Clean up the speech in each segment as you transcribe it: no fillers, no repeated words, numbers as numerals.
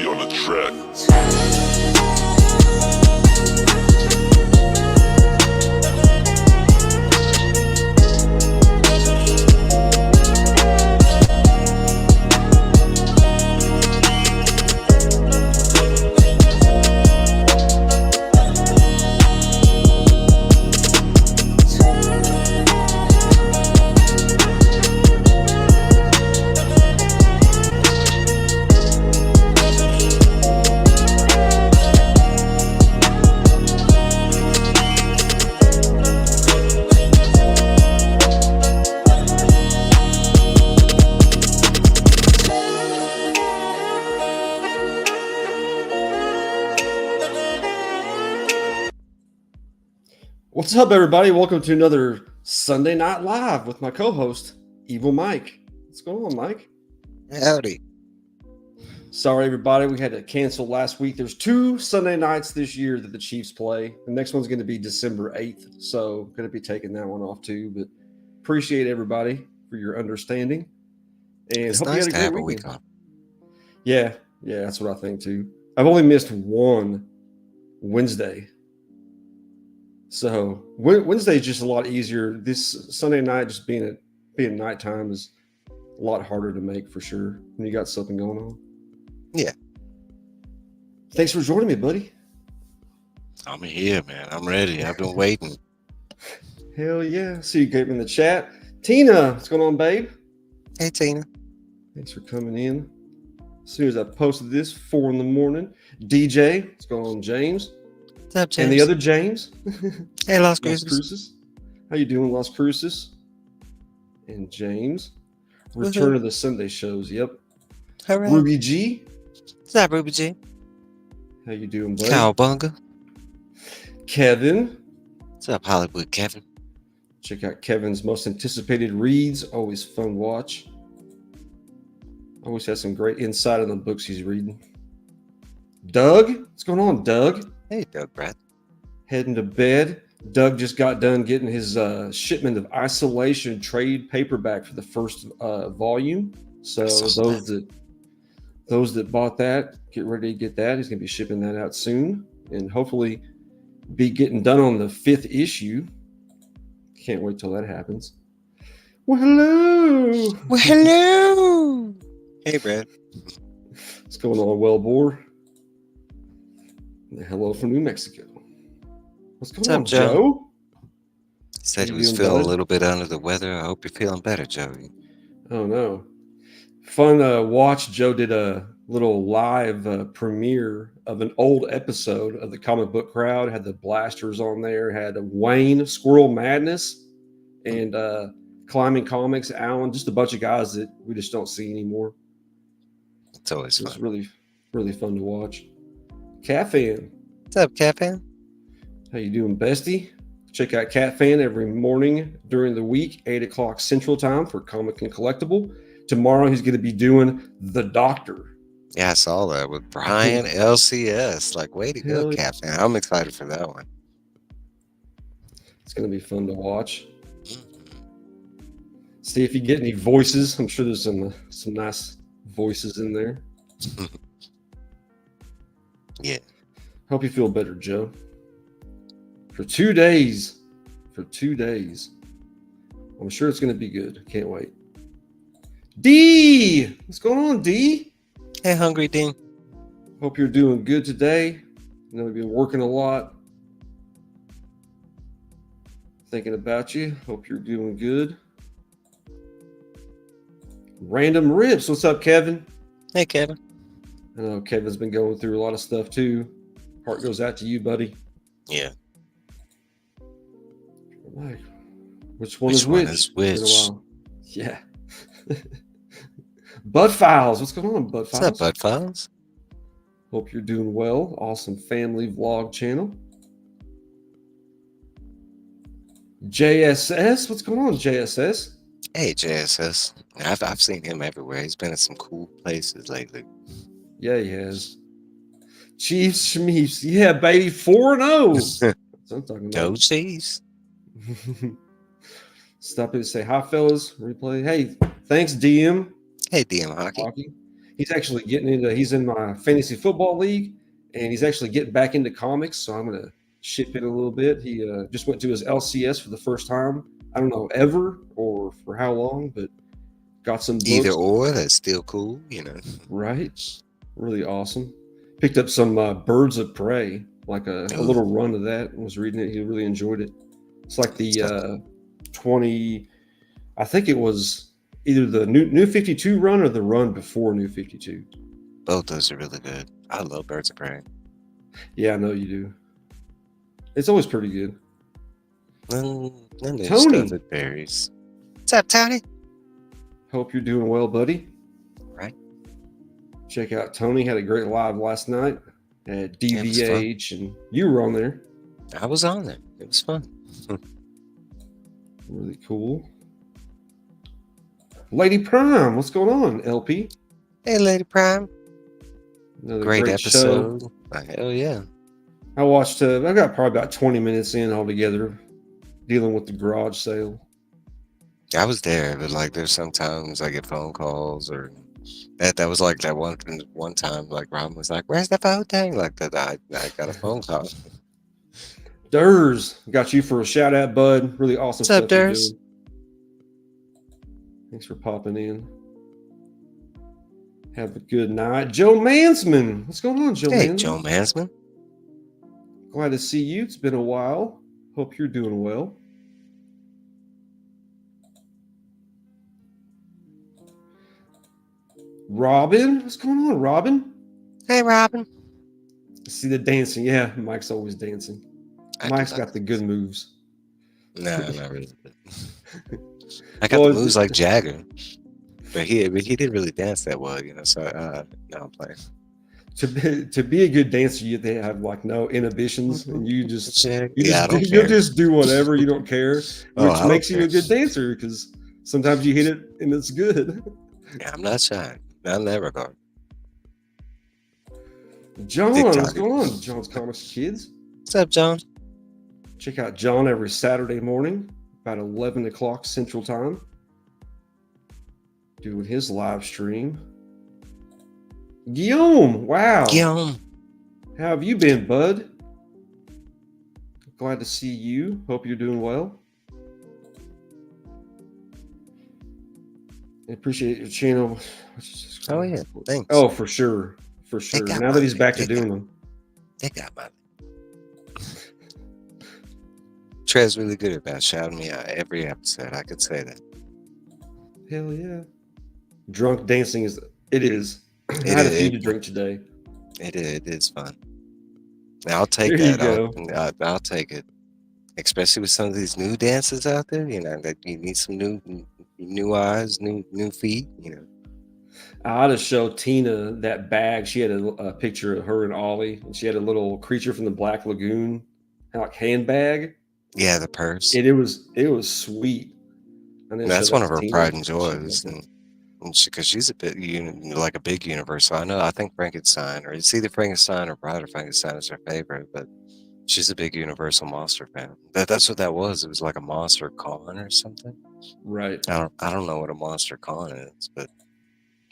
Body on the track. What's up, everybody? Welcome to another Sunday Night Live with my co-host, Evil Mike. What's going on, Mike? Howdy. Sorry, everybody. We had to cancel last week. There's 2 Sunday nights this year that the Chiefs play. The next one's going to be December 8th, so going to be taking that one off too. But appreciate everybody for your understanding. And It's hope nice you to had a have great a week weekend. off. Yeah, that's what I think too. I've only missed one Wednesday. So Wednesday is just a lot easier. This Sunday night, just being nighttime, is a lot harder to make for sure when you got something going on. Yeah. Thanks for joining me, buddy. I'm here, man. I'm ready. I've been waiting. Hell yeah. See you came in the chat. Tina, what's going on, babe? Hey, Tina. Thanks for coming in. As soon as I posted this, 4 a.m. DJ, what's going on, James? What's up, James? And the other James. Hey, Las Las Cruces. Cruces. How you doing, Las Cruces? And James. Return of the Sunday shows. Yep. Hooray. Ruby G. What's up, Ruby G? How you doing, buddy? Cowabunga. Kevin. What's up, Hollywood Kevin? Check out Kevin's most anticipated reads. Always fun watch. Always has some great insight on the books he's reading. Doug. What's going on, Doug? Hey, Doug Brad. Heading to bed. Doug just got done getting his shipment of Isolation trade paperback for the first volume. So those that bought that, get ready to get that. He's going to be shipping that out soon, and hopefully be getting done on the 5th issue. Can't wait till that happens. Well, hello. Well, hello. Hey, Brad. What's going on, Wellbore? Hello from New Mexico. What's going on, up, Joe? Joe? He said he You was doing feeling good? a little bit under the weather. I hope you're feeling better, Joey. Oh no. Fun watch. Joe did a little live premiere of an old episode of the Comic Book Crowd. Had the Blasters on there, had Wayne, Squirrel Madness, and Climbing Comics, Alan, just a bunch of guys that we just don't see anymore. It's always It was fun. really, really fun to watch. Catfan, What's up, Catfan? how you doing, bestie? Check out Catfan every morning during the week, 8 o'clock Central Time for Comic and Collectible. Tomorrow he's going to be doing The Doctor. Yeah, I saw that with Brian LCS. Like, way to go, Hell yeah. Catfan. I'm excited for that one. It's going to be fun to watch. See if you get any voices. I'm sure there's some nice voices in there. Yeah. Hope you feel better, Joe. For 2 days. I'm sure it's going to be good. Can't wait. D! What's going on, D? Hey, Hungry Dean. Hope you're doing good today. I know you've been working a lot. Thinking about you. Hope you're doing good. Random Rips. What's up, Kevin? Hey, Kevin. I know Kevin's been going through a lot of stuff too. Heart goes out to you, buddy. Yeah. Like, which one Which is one which? is It's been a which? while. Yeah. Bud Files. What's going on, Bud Files? What's up, Bud Files? Hope you're doing well. Awesome family vlog channel. JSS. What's going on, JSS? Hey, JSS. I've seen him everywhere. He's been in some cool places lately. Yeah, he has. Chiefs, Schmeefs. Yeah, baby. 4-0. That's what I'm talking Go about. Chiefs. Stop it and say hi, fellas. Replay. Hey, thanks, DM. Hey, DM Hockey. Hockey. He's actually getting into. He's in my fantasy football league, and he's actually getting back into comics. So I'm gonna ship it a little bit. He just went to his LCS for the first time. I don't know ever or for how long, but got some Either books. or, that's still cool, you know. Right, really awesome. Picked up some Birds of Prey, like a Oh, little run of that, and was reading it. He really enjoyed it. It's like the so 20. I think it was either the new 52 run or the run before New 52. both those are really good. I love Birds of Prey. Yeah, I know you do. It's always pretty good. Then there's Tony, stuff that varies. What's up, Tony? hope you're doing well, buddy. Right? Check out Tony. Had a great live last night at Yeah, it was fun. DVH, and you were on there. I was on there. It was fun. Really cool. Lady Prime, what's going on, LP? Hey, Lady Prime. Another Great great show. episode. Hell yeah. I watched. I got probably about 20 minutes in altogether, dealing with the garage sale. I was there, but like there's sometimes I get phone calls or that was like that one time like Robin was like, "Where's the phone thing?" Like that I got a phone call. Durs, got you for a shout out, bud. Really awesome What's up, stuff you're Durs? doing. Thanks for popping in. Have a good night. Joe Mansman. What's going on, Joe Hey, Mansman? Joe Mansman. Glad to see you. It's been a while. Hope you're doing well. Robin, what's going on, Robin? Hey, Robin. See the dancing. Yeah, Mike's always dancing. Mike's got the good moves. No, not really. I got the moves like Jagger, but he didn't really dance that well, you know. So no, I'm playing. To be a good dancer, you have like no inhibitions, and you'll just do whatever. You don't care, which makes you a good dancer because sometimes you hit it and it's good. Yeah, I'm not shy. Not in that regard. John, what's going on? John's Comics Kids. What's up, John? Check out John every Saturday morning, about 11 o'clock Central Time, doing his live stream. Guillaume, wow. Guillaume. How have you been, bud? Glad to see you. Hope you're doing well. I appreciate your channel. Oh, yeah. Thanks. Oh, for sure. For sure. Now that he's back to doing them. They got money. Trey's really good about shouting me out every episode. I could say that. Hell yeah. Drunk dancing is. I had a few to drink today. It is fun. I'll take that. I'll take it. Especially with some of these new dances out there, you know, that you need some new eyes, new feet, you know. I ought to show Tina that bag. She had a picture of her and Ollie, and she had a little creature from the Black Lagoon, like handbag. Yeah, the purse. It was sweet. That's one of her pride and joys, and because she's a bit like a big Universal. I think Frankenstein, or it's either Frankenstein or Bride of Frankenstein is her favorite, but she's a big Universal monster fan. That's what that was. It was like a monster con or something. Right. I don't know what a monster con is, but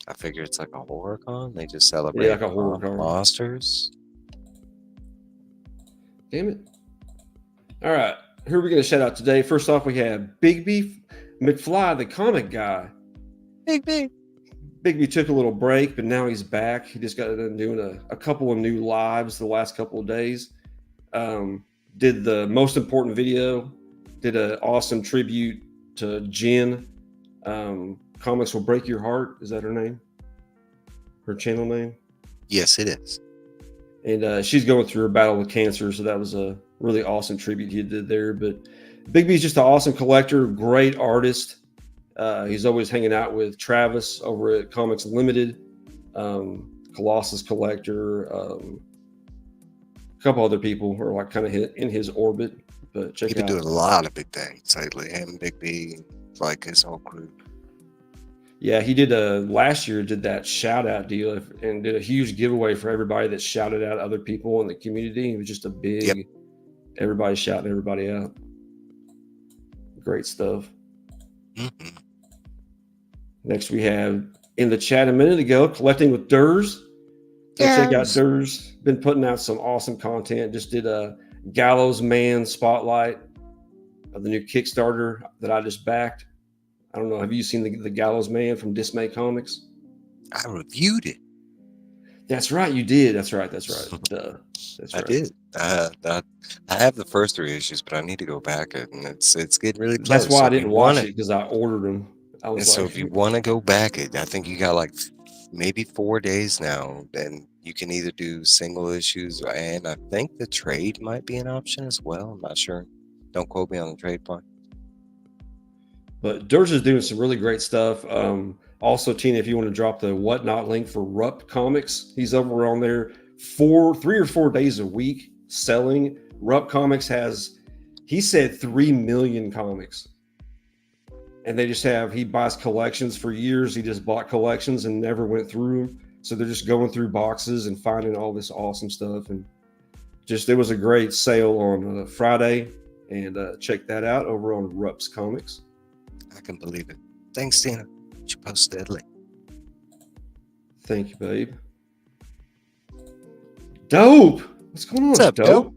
I figure it's like a horror con. They just celebrate like a horror con. Monsters. Damn it. All right. Who are we going to shout out today? First off, we have Bigby McFly, the comic guy. Bigby took a little break, but now he's back. He just got done doing a couple of new lives the last couple of days. Did the most important video. Did an awesome tribute to Jen. Comics Will Break Your Heart. Is that her name? Her channel name? Yes, it is. And she's going through a battle with cancer, so that was a really awesome tribute he did there. But Bigby's just an awesome collector, great artist. He's always hanging out with Travis over at Comics Limited, Colossus Collector, a couple other people who are like kind of in his orbit. But check it out. He's been doing a lot of big things lately. Him, Bigby, like his whole crew. Yeah, he did last year did that shout out deal and did a huge giveaway for everybody that shouted out other people in the community. It was just a big everybody shouting everybody out. Great stuff. Mm-hmm. Next we have in the chat a minute ago, Collecting with Durs. Go check out Yes. Durs. Been putting out some awesome content. Just did a Gallows Man spotlight of the new Kickstarter that I just backed. I don't know. Have you seen the Gallows Man from Dismay Comics? I reviewed it. That's right. You did. That's right. That's right. Duh. That's I right. did. I have the first 3 issues, but I need to go back it, and it's getting really close. That's why So I if you didn't watch wanna, it, because I ordered them. I was so like, if you want to go back it, I think you got like maybe 4 days now. Then you can either do single issues, and I think the trade might be an option as well. I'm not sure. Don't quote me on the trade part. but Dirge is doing some really great stuff. Also, Tina, if you want to drop the whatnot link for Rupp Comics, he's over on there 3 or 4 days a week selling. Rupp Comics has, he said, 3 million comics. And they just have, he buys collections for years. He just bought collections and never went through them. So they're just going through boxes and finding all this awesome stuff. And just, there was a great sale on Friday. And check that out over on Rupp's Comics. I can believe it. Thanks, Tina. You posted that link. Thank you, babe. Dope. What's going on, What's up, Dope?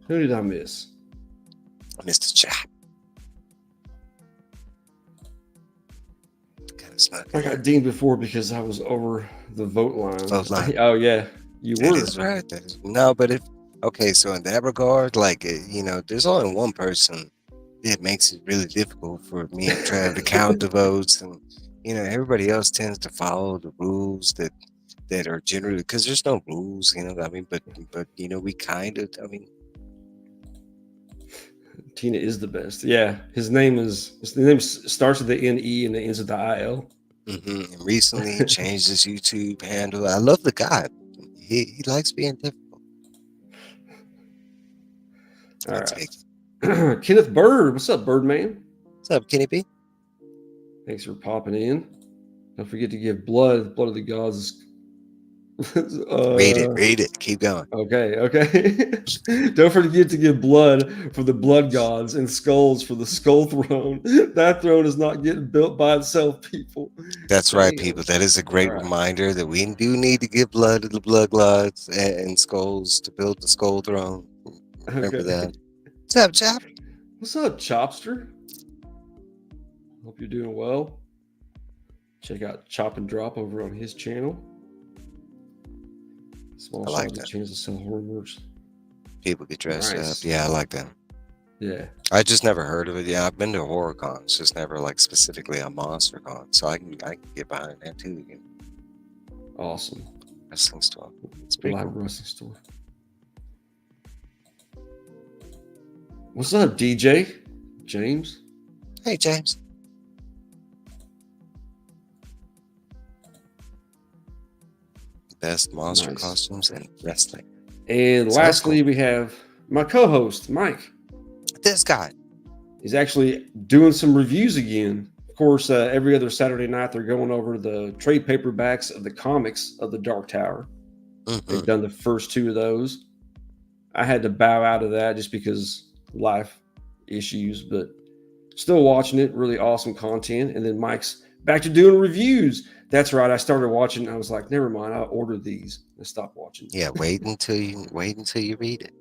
Who did I miss? Mr. Chop. I got deemed before because I was over the vote line. Vote line. Oh yeah, you That were. is right. That is, no, but if okay, so in that regard, like there's only one person that makes it really difficult for me and Trav to count the votes, and everybody else tends to follow the rules that are generally, because there's no rules, I mean, but we kind of, I mean, Tina is the best. Yeah, his name starts with the NE and it ends with the IL. And recently he changed his YouTube handle. I love the guy. He likes being difficult. All right. Kenneth Bird. What's up, Birdman? What's up, Kenny B? Thanks for popping in. Don't forget to give blood. Blood of the gods. Read it. Keep going. Okay. Don't forget to give blood for the blood gods and skulls for the skull throne. That throne is not getting built by itself, people. That's right, people. That is a great reminder that we do need to give blood to the blood gods and skulls to build the skull throne. Remember that. What's up, Chop? What's up, Chopster? Hope you're doing well. Check out Chop and Drop over on his channel. Small I like shop that. Chance to sell horror merch. People get dressed up. Yeah, I like that. Yeah. I just never heard of it. Yeah, I've been to horror cons, just never like specifically a monster con. So I can get behind that too. Awesome. Wrestling store. It's pretty Live cool. wrestling store. What's up, DJ? James? Hey, James. Best monster costumes and wrestling. And lastly, we have my co-host, Mike. This guy. He's actually doing some reviews again. Of course, every other Saturday night, they're going over the trade paperbacks of the comics of the Dark Tower. They've done the first 2 of those. I had to bow out of that just because life issues, but still watching it. Really awesome content. And then Mike's back to doing reviews. That's right. I started watching. I was like, never mind. I'll order these and stop watching. Yeah, wait until you read it.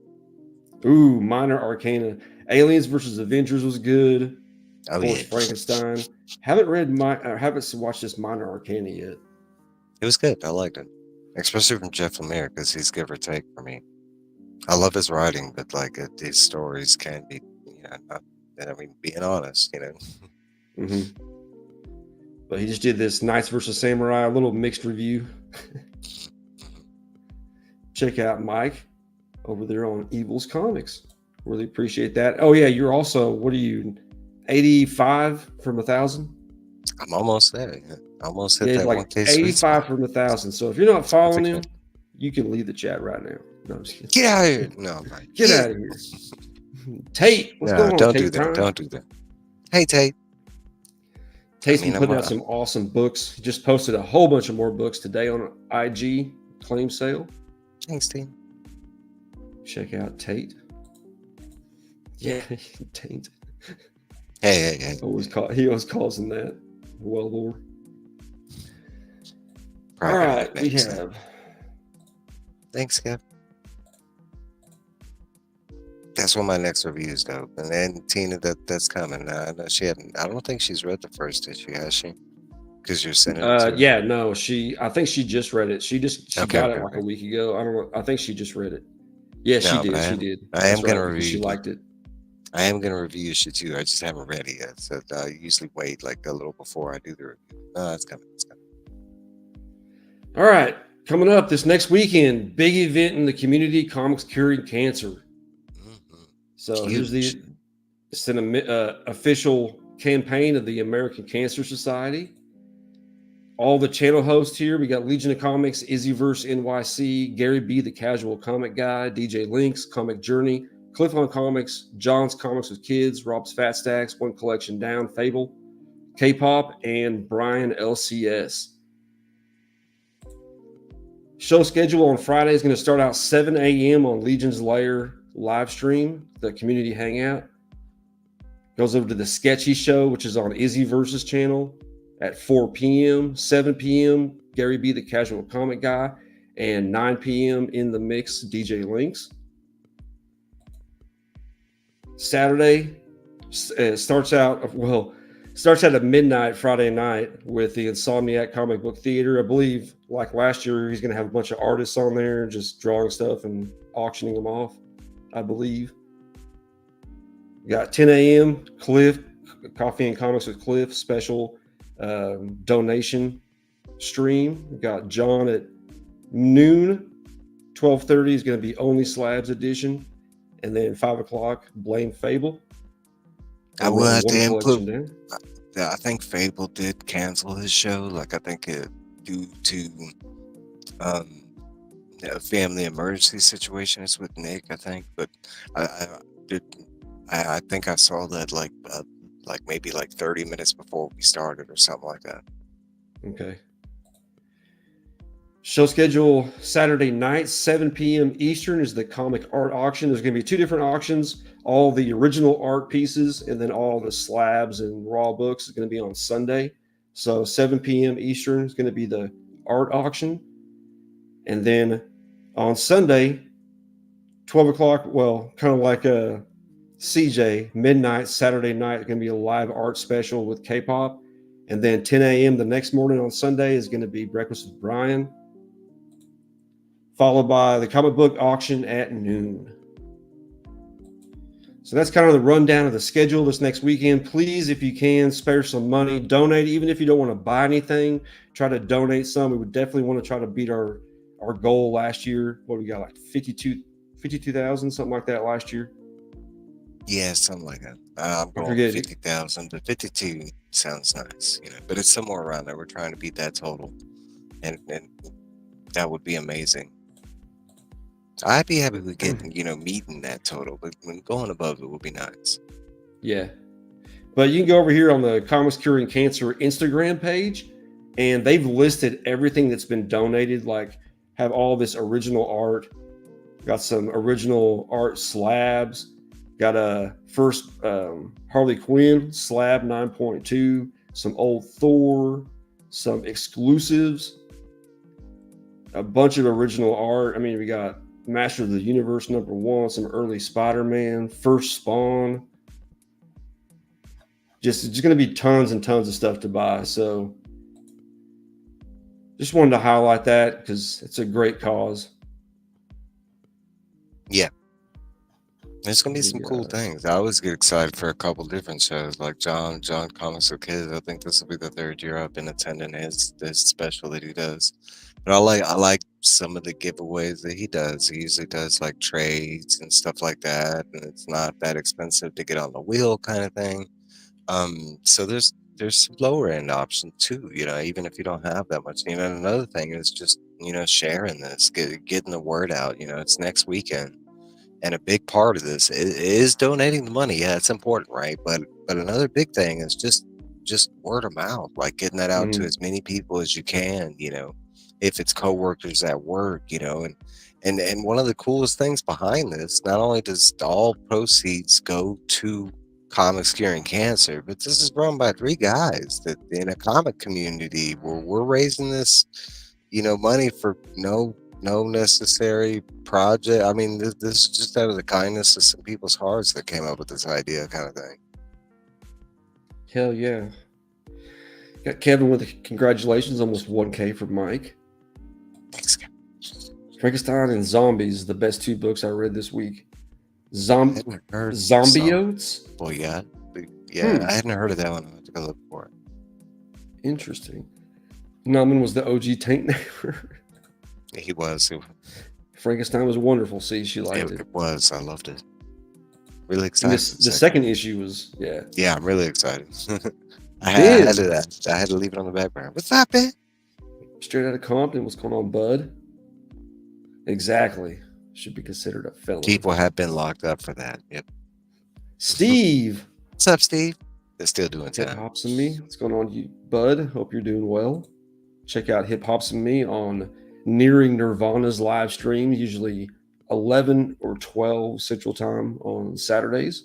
Ooh, Minor Arcana. Aliens versus Avengers was good. Oh yeah. Frankenstein. Haven't watched this Minor Arcana yet. It was good. I liked it, especially from Jeff Lemire, because he's give or take for me. I love his writing, but like these stories can be, being honest, Mm-hmm. But he just did this Knights versus Samurai, a little mixed review. Check out Mike over there on Evil's Comics. Really appreciate that. Oh yeah, you're also, what are you, 85 from 1,000? I'm almost there. Yeah. Almost hit that like 1K 85 from 1,000. So if you're not following him, you can leave the chat right now. No, I'm just kidding. Get out of here. No, right. Get out of here. Tate, what's going on? Don't Tate do that. time? Don't do that. Hey, Tate. Tate's been putting out some awesome books. He just posted a whole bunch of more books today on IG claim sale. Thanks, Tate. Check out Tate. Yeah, Tate. Hey. He always calls him that. Well, Lord. All Probably right, we makes sense. have. Thanks, Kev. That's one of my next reviews, though. And then Tina, that's coming. I know she hadn't. I don't think she's read the first issue, has she? Because you're sending it to her. Yeah, no, I think she just read it. She Okay, got okay, it like okay. a week ago. I don't know. I think she just read it. Yeah, she No, but did. She did. I am That's gonna right, because she review. liked it. I am gonna review issue 2. I just haven't read it yet. So I usually wait like a little before I do the review. No, it's coming. It's coming. All right, coming up this next weekend, big event in the community: comics curing cancer. Mm-hmm. So here's Huge. it's an official campaign of the American Cancer Society. All the channel hosts here. We got Legion of Comics, Izzyverse NYC, Gary B, the Casual Comic Guy, DJ Links, Comic Journey, Cliff on Comics, John's Comics with Kids, Rob's Fat Stacks, One Collection Down, Fable, K-Pop, and Brian LCS. Show schedule on Friday is going to start out 7 a.m. on Legion's Lair live stream, the community hangout. Goes over to the Sketchy Show, which is on Izzyverse's channel at 4 p.m., 7 p.m., Gary B, the Casual Comic Guy, and 9 p.m. in the mix, DJ Links. Saturday starts out at midnight Friday night with the Insomniac Comic Book Theater. I believe, like last year, he's going to have a bunch of artists on there just drawing stuff and auctioning them off, I believe. We got 10 a.m. Cliff, Coffee and Comics with Cliff, special donation stream. We got John at noon. 12:30 is going to be Only Slabs edition. And then 5 o'clock, Blame Fable. I will have to input. Down. I think Fable did cancel his show. Like I think it due to a family emergency situation. It's with Nick, I think. But I think I saw that like maybe like 30 minutes before we started or something like that. Okay. Show schedule Saturday night, 7 p.m. Eastern is the comic art auction. There's going to be 2 different auctions. All the original art pieces and then all the slabs and raw books is going to be on Sunday. So 7 p.m. Eastern is going to be the art auction. And then on Sunday, 12 o'clock, well, kind of like a CJ, midnight, Saturday night, going to be a live art special with K-Pop. And then 10 a.m. the next morning on Sunday is going to be Breakfast with Brian, followed by the comic book auction at noon. So that's kind of the rundown of the schedule this next weekend. Please, if you can, spare some money, donate. Even if you don't want to buy anything, try to donate some. We would definitely want to try to beat our goal last year. What we got, like 52,000, something like that last year. Yeah, something like that. I'm going 50,000, but 52 sounds nice, But it's somewhere around there. We're trying to beat that total, and that would be amazing. I'd be happy with getting, meeting that total, but when going above it would be nice. Yeah. But you can go over here on the Comics Curing Cancer Instagram page, and they've listed everything that's been donated, like have all this original art. Got some original art slabs. Got a first Harley Quinn slab 9.2, some old Thor, some exclusives, a bunch of original art. I mean, we got Master of the Universe #1, some early Spider-Man, first Spawn. Just going to be tons and tons of stuff to buy. So just wanted to highlight that because it's a great cause. Yeah. There's gonna be some cool things. I always get excited for a couple different shows, like John Comics with Kids. I think this will be the 3rd year I've been attending his special that he does. But I like some of the giveaways that he does. He usually does like trades and stuff like that, and it's not that expensive to get on the wheel kind of thing. So there's lower end options too. Even if you don't have that much. Another thing is just sharing this, getting the word out. It's next weekend. And a big part of this is donating the money. Yeah, it's important, right? But another big thing is just word of mouth, like getting that out to as many people as you can. If it's coworkers at work, and one of the coolest things behind this, not only does all proceeds go to Comics Curing Cancer, but this is run by 3 guys that in a comic community where we're raising this money for no necessary project. I mean, this is just out of the kindness of some people's hearts that came up with this idea, kind of thing. Hell yeah. Got Kevin with congratulations, almost 1K for Mike. Thanks, guys. Frankenstein and Zombies, the best 2 books I read this week. Zombiotes? Well, yeah. I hadn't heard of that one. I have to go look for it. Interesting. Nauman was the OG tank neighbor. He was. Frankenstein was wonderful. See, she liked it. It was. I loved it. Really excited. The second issue was, yeah. Yeah, I'm really excited. I had to leave it on the back burner. What's up, man? Straight out of Compton. What's going on, bud? Exactly. Should be considered a felon. People have been locked up for that. Yep. Steve. What's up, Steve? They're still doing Hip time. Hops and Me. What's going on, you bud? Hope you're doing well. Check out Hip Hops and Me on Nearing Nirvana's live stream, usually 11 or 12 Central Time on Saturdays.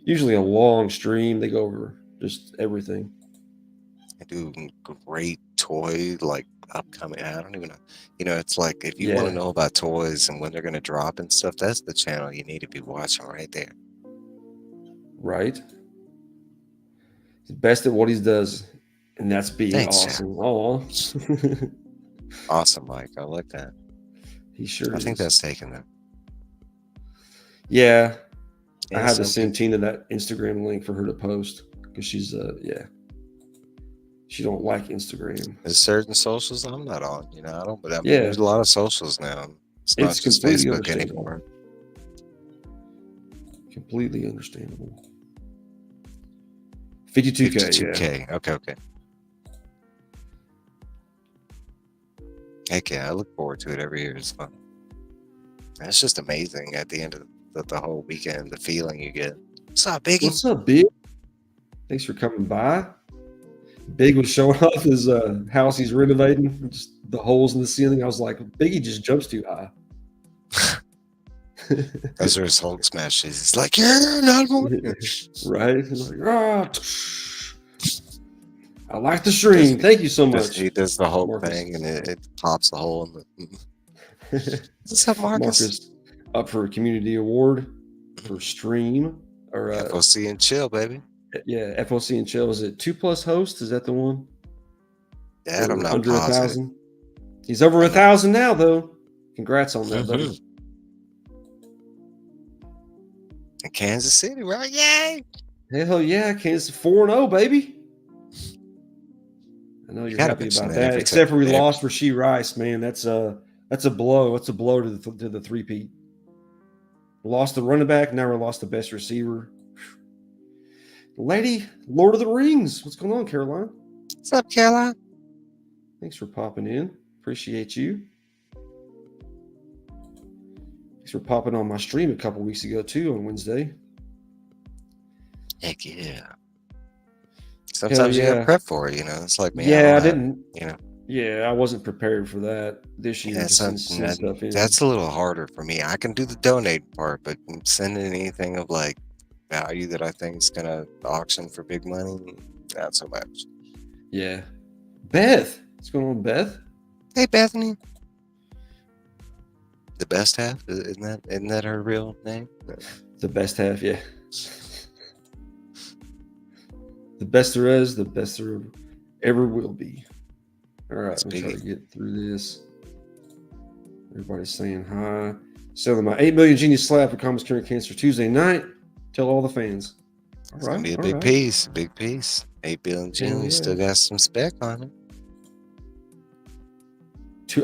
Usually a long stream. They go over just everything. They do great toy, like upcoming. I don't even know. It's like if you want to know about toys and when they're going to drop and stuff, that's the channel you need to be watching right there. Right. He's best at what he does, and that's being Thanks, awesome. Oh, awesome, Mike. I like that. He sure is. I think that's taken that. Yeah. I had to send Tina that Instagram link for her to post because she's she don't like Instagram. There's certain socials I'm not on, I don't. But there's a lot of socials now. It's not just Facebook anymore. Completely understandable. 52K. 52K. Yeah. Okay. Heck yeah, I look forward to it every year. It's fun. It's just amazing at the end of the whole weekend, the feeling you get. What's up, Biggie? What's up, Big? Thanks for coming by. Big was showing off his house he's renovating, just the holes in the ceiling. I was like, Biggie just jumps too high. Those are his Hulk smashes. It's like, yeah, not more. Right? He's like, I like the stream. Thank you so much. He does the whole thing, and it pops the hole in the. What's up, Marcus? Marcus up for a community award for stream or FOC and chill, baby. Yeah, FOC and chill. Is it 2+ hosts? Is that the one? Dad, I'm not under positive. 1,000. He's over 1,000 now, though. Congrats on that, buddy. In Kansas City, right? Yay! Hell yeah, Kansas 4-0, baby. I know you're happy about that. Except for we lost Rashee Rice, man. That's a blow. That's a blow to the three-peat. Lost the running back. Now we lost the best receiver. Lady, Lord of the Rings. What's going on, Caroline? What's up, Caroline? Thanks for popping in. Appreciate you. Thanks for popping on my stream a couple weeks ago, too, on Wednesday. Heck yeah. Sometimes you got to prep for it, It's like, man, I didn't. Yeah, I wasn't prepared for that this year. That's a little harder for me. I can do the donate part, but sending anything of like value that I think is gonna auction for big money, not so much. Yeah. Beth. What's going on, Beth? Hey, Bethany. The best half? Isn't that her real name? The best half, yeah. The best there is, the best there ever will be. All right, I'm trying to get through this. Everybody's saying hi. Selling my 8 million genius slab for Commons Curing Cancer Tuesday night. Tell all the fans. All it's gonna be a big piece. 8 billion genius still got some spec on it.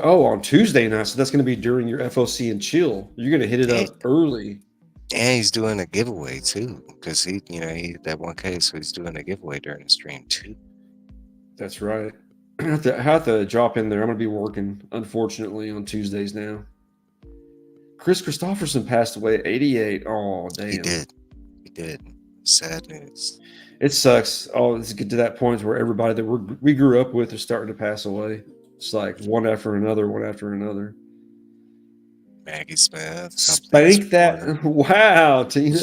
On Tuesday night. So that's going to be during your FOC and chill. You're going to hit it up early. And he's doing a giveaway too, because he hit that 1K, so he's doing a giveaway during the stream too. That's right. I have to drop in there. I'm going to be working, unfortunately, on Tuesdays now. Chris Christopherson passed away at 88. Oh, damn. He did. Sad news. It sucks. Oh, let's get to that point where everybody that we grew up with is starting to pass away. It's like one after another. Maggie Smith. Spank that. Wow, Tina.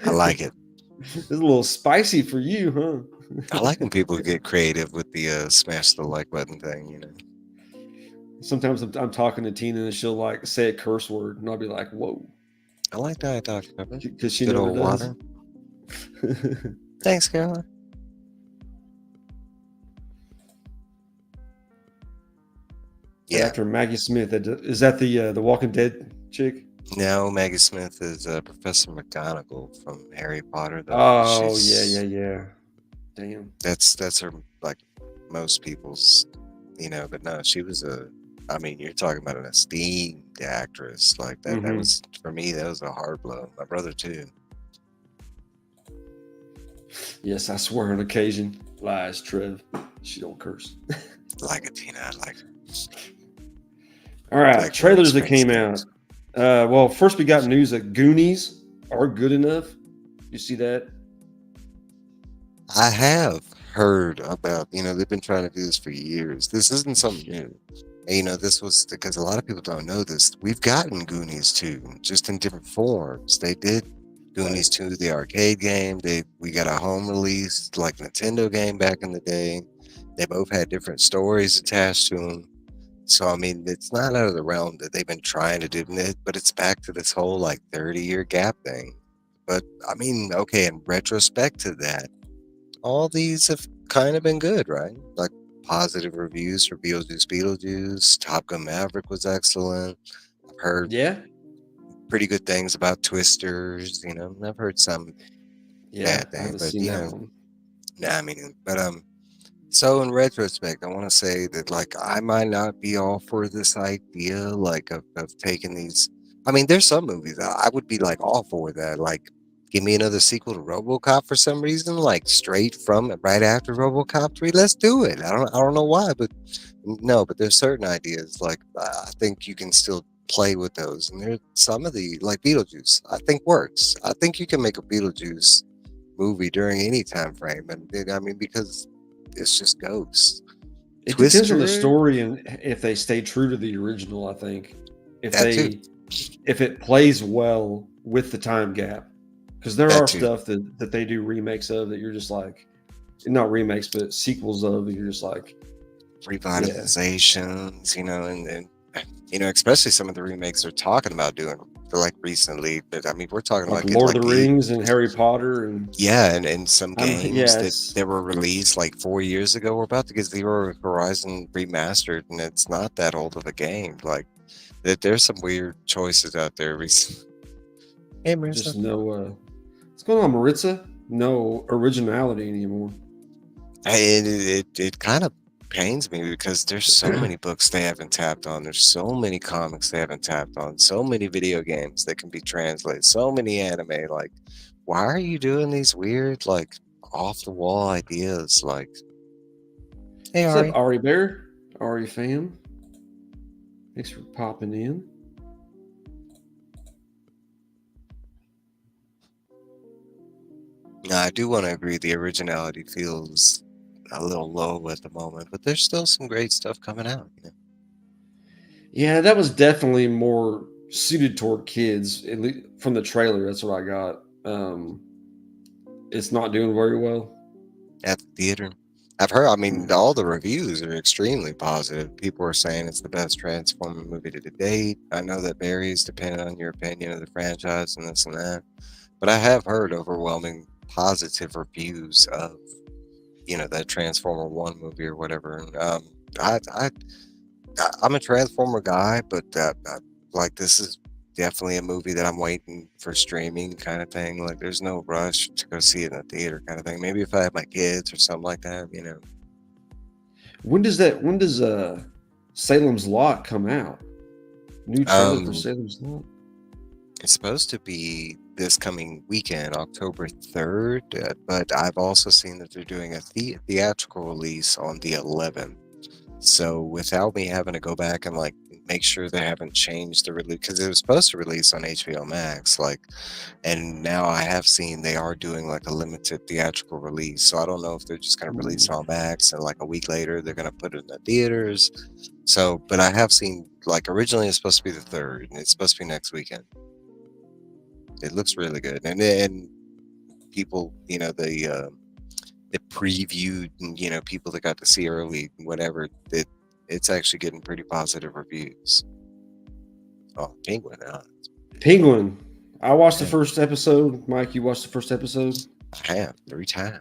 I like it. It's a little spicy for you, huh? I like when people get creative with the smash the like button thing, Sometimes I'm talking to Tina and she'll like say a curse word, and I'll be like, "Whoa," I like Diet Dr Pepper. because she Good never old does. water. Thanks, Caroline. Right Yeah. after Maggie Smith, is that the Walking Dead chick? No, Maggie Smith is Professor McGonagall from Harry Potter, though. Oh yeah, yeah, She's yeah. Damn. that's her, like most people's, But no, she was a. I mean, you're talking about an esteemed actress like that. That Mm-hmm. was for me. That was a hard blow. My brother too. Yes, I swear on occasion. Lies, Trev. She don't curse. Like it, Tina. Like All right, like her trailers that came expressions. out. Well, first we got news that Goonies are good enough. You see that? I have heard about, they've been trying to do this for years. This isn't something new. And, this was because a lot of people don't know this. We've gotten Goonies 2, just in different forms. They did Goonies 2, the arcade game. We got a home release, like Nintendo game back in the day. They both had different stories attached to them. So, I mean, it's not out of the realm that they've been trying to do it, but it's back to this whole, like, 30-year gap thing. But, I mean, okay, in retrospect to that, all these have kind of been good, right? Like positive reviews for Beetlejuice. Top Gun Maverick was excellent. I've heard Yeah. pretty good things about Twisters. I've heard some Yeah, bad I things, haven't but seen that one. nah, I mean, but So in retrospect, I want to say that like I might not be all for this idea, like of taking these. I mean, there's some movies I would be like all for that. Like, give me another sequel to RoboCop for some reason, like straight from it right after RoboCop 3. Let's do it. I don't know why, but no. But there's certain ideas like I think you can still play with those, and there's some of the like Beetlejuice. I think works. I think you can make a Beetlejuice movie during any time frame, and I mean because it's just ghosts. It depends on the Twister, story and if they stay true to the original. I think if that too. if it plays well with the time gap, because there That are too. stuff that they do remakes of that you're just like, not remakes but sequels of that you're just like, yeah, Revitalizations, and especially some of the remakes they're talking about doing for like recently. But I mean, we're talking like like in Lord of like the Rings and Harry Potter and yeah, and some games yeah, that it's that were released like 4 years ago. We're about to get Zero Horizon remastered, and it's not that old of a game. Like there's some weird choices out there. Hey, Marissa. just no. What's going on, Maritza? No originality anymore. It kind of pains me because there's so many books they haven't tapped on. There's so many comics they haven't tapped on. So many video games that can be translated. So many anime. Like, why are you doing these weird, like, off the wall ideas? Like, hey, What's up, Ari. Ari Bear? Ari fam. Thanks for popping in. No, I do want to agree. The originality feels a little low at the moment, but there's still some great stuff coming out. Yeah, that was definitely more suited toward kids. At least from the trailer, that's what I got. It's not doing very well. At the theater. I've heard, I mean, all the reviews are extremely positive. People are saying it's the best Transformer movie to date. I know that varies depending on your opinion of the franchise and this and that. But I have heard overwhelming positive reviews of, that Transformer 1 movie or whatever. And, I'm a Transformer guy, but like this is definitely a movie that I'm waiting for streaming kind of thing. Like there's no rush to go see it in the theater kind of thing. Maybe if I have my kids or something like that. When does Salem's Lot come out? New trailer for Um, Salem's Lot. it's supposed to be this coming weekend, October 3rd, but I've also seen that they're doing a theatrical release on the 11th. So without me having to go back and like make sure they haven't changed the release, because it was supposed to release on HBO Max, like, and now I have seen they are doing like a limited theatrical release. So I don't know if they're just going to release it on Max and like a week later they're going to put it in the theaters. So, but I have seen like originally it's supposed to be the 3rd, and it's supposed to be next weekend. It looks really good, and people, the previewed, and people that got to see early, whatever, it's actually getting pretty positive reviews. Oh, Penguin, Penguin. I watched the Yeah. first episode. Mike, you watched the first episode? I have 3 times.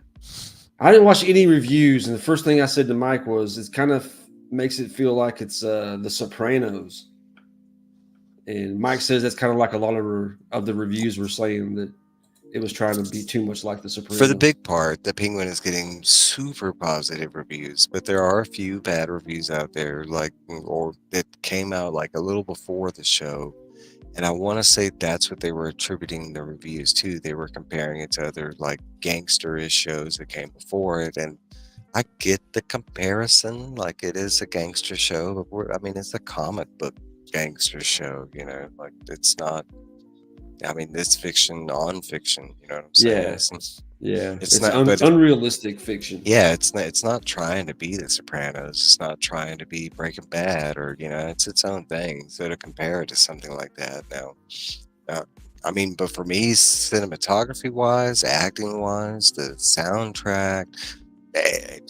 I didn't watch any reviews, and the first thing I said to Mike was, "It kind of makes it feel like it's The Sopranos." And Mike says that's kind of like a lot of the reviews were saying that it was trying to be too much like The Sopranos. For the big part, the Penguin is getting super positive reviews, but there are a few bad reviews out there, like or that came out like a little before the show. And I want to say that's what they were attributing the reviews to. They were comparing it to other like gangsterish shows that came before it, and I get the comparison. Like it is a gangster show, but I mean, it's a comic book gangster show. You know, like it's not. I mean, it's fiction on fiction. You know what I'm saying? Yeah. Yeah, It's not, but unrealistic fiction. yeah, it's not trying to be The Sopranos. It's not trying to be Breaking Bad, or you know, it's its own thing. So to compare it to something like that, now, I mean, but for me, cinematography wise, acting wise, the soundtrack,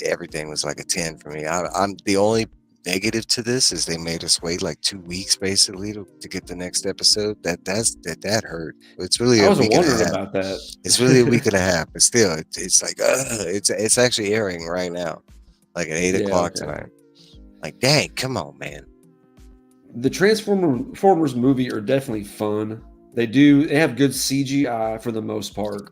everything was like a 10 for me. I'm the only negative to this is they made us wait like 2 weeks basically to get the next episode. That hurt. It's really I a was week and a wondering half. about that. It's really a week and a half, but still, it's like it's actually airing right now, like at 8 o'clock tonight. Like, dang, come on, man. The Transformers movie are definitely fun. They have good CGI for the most part.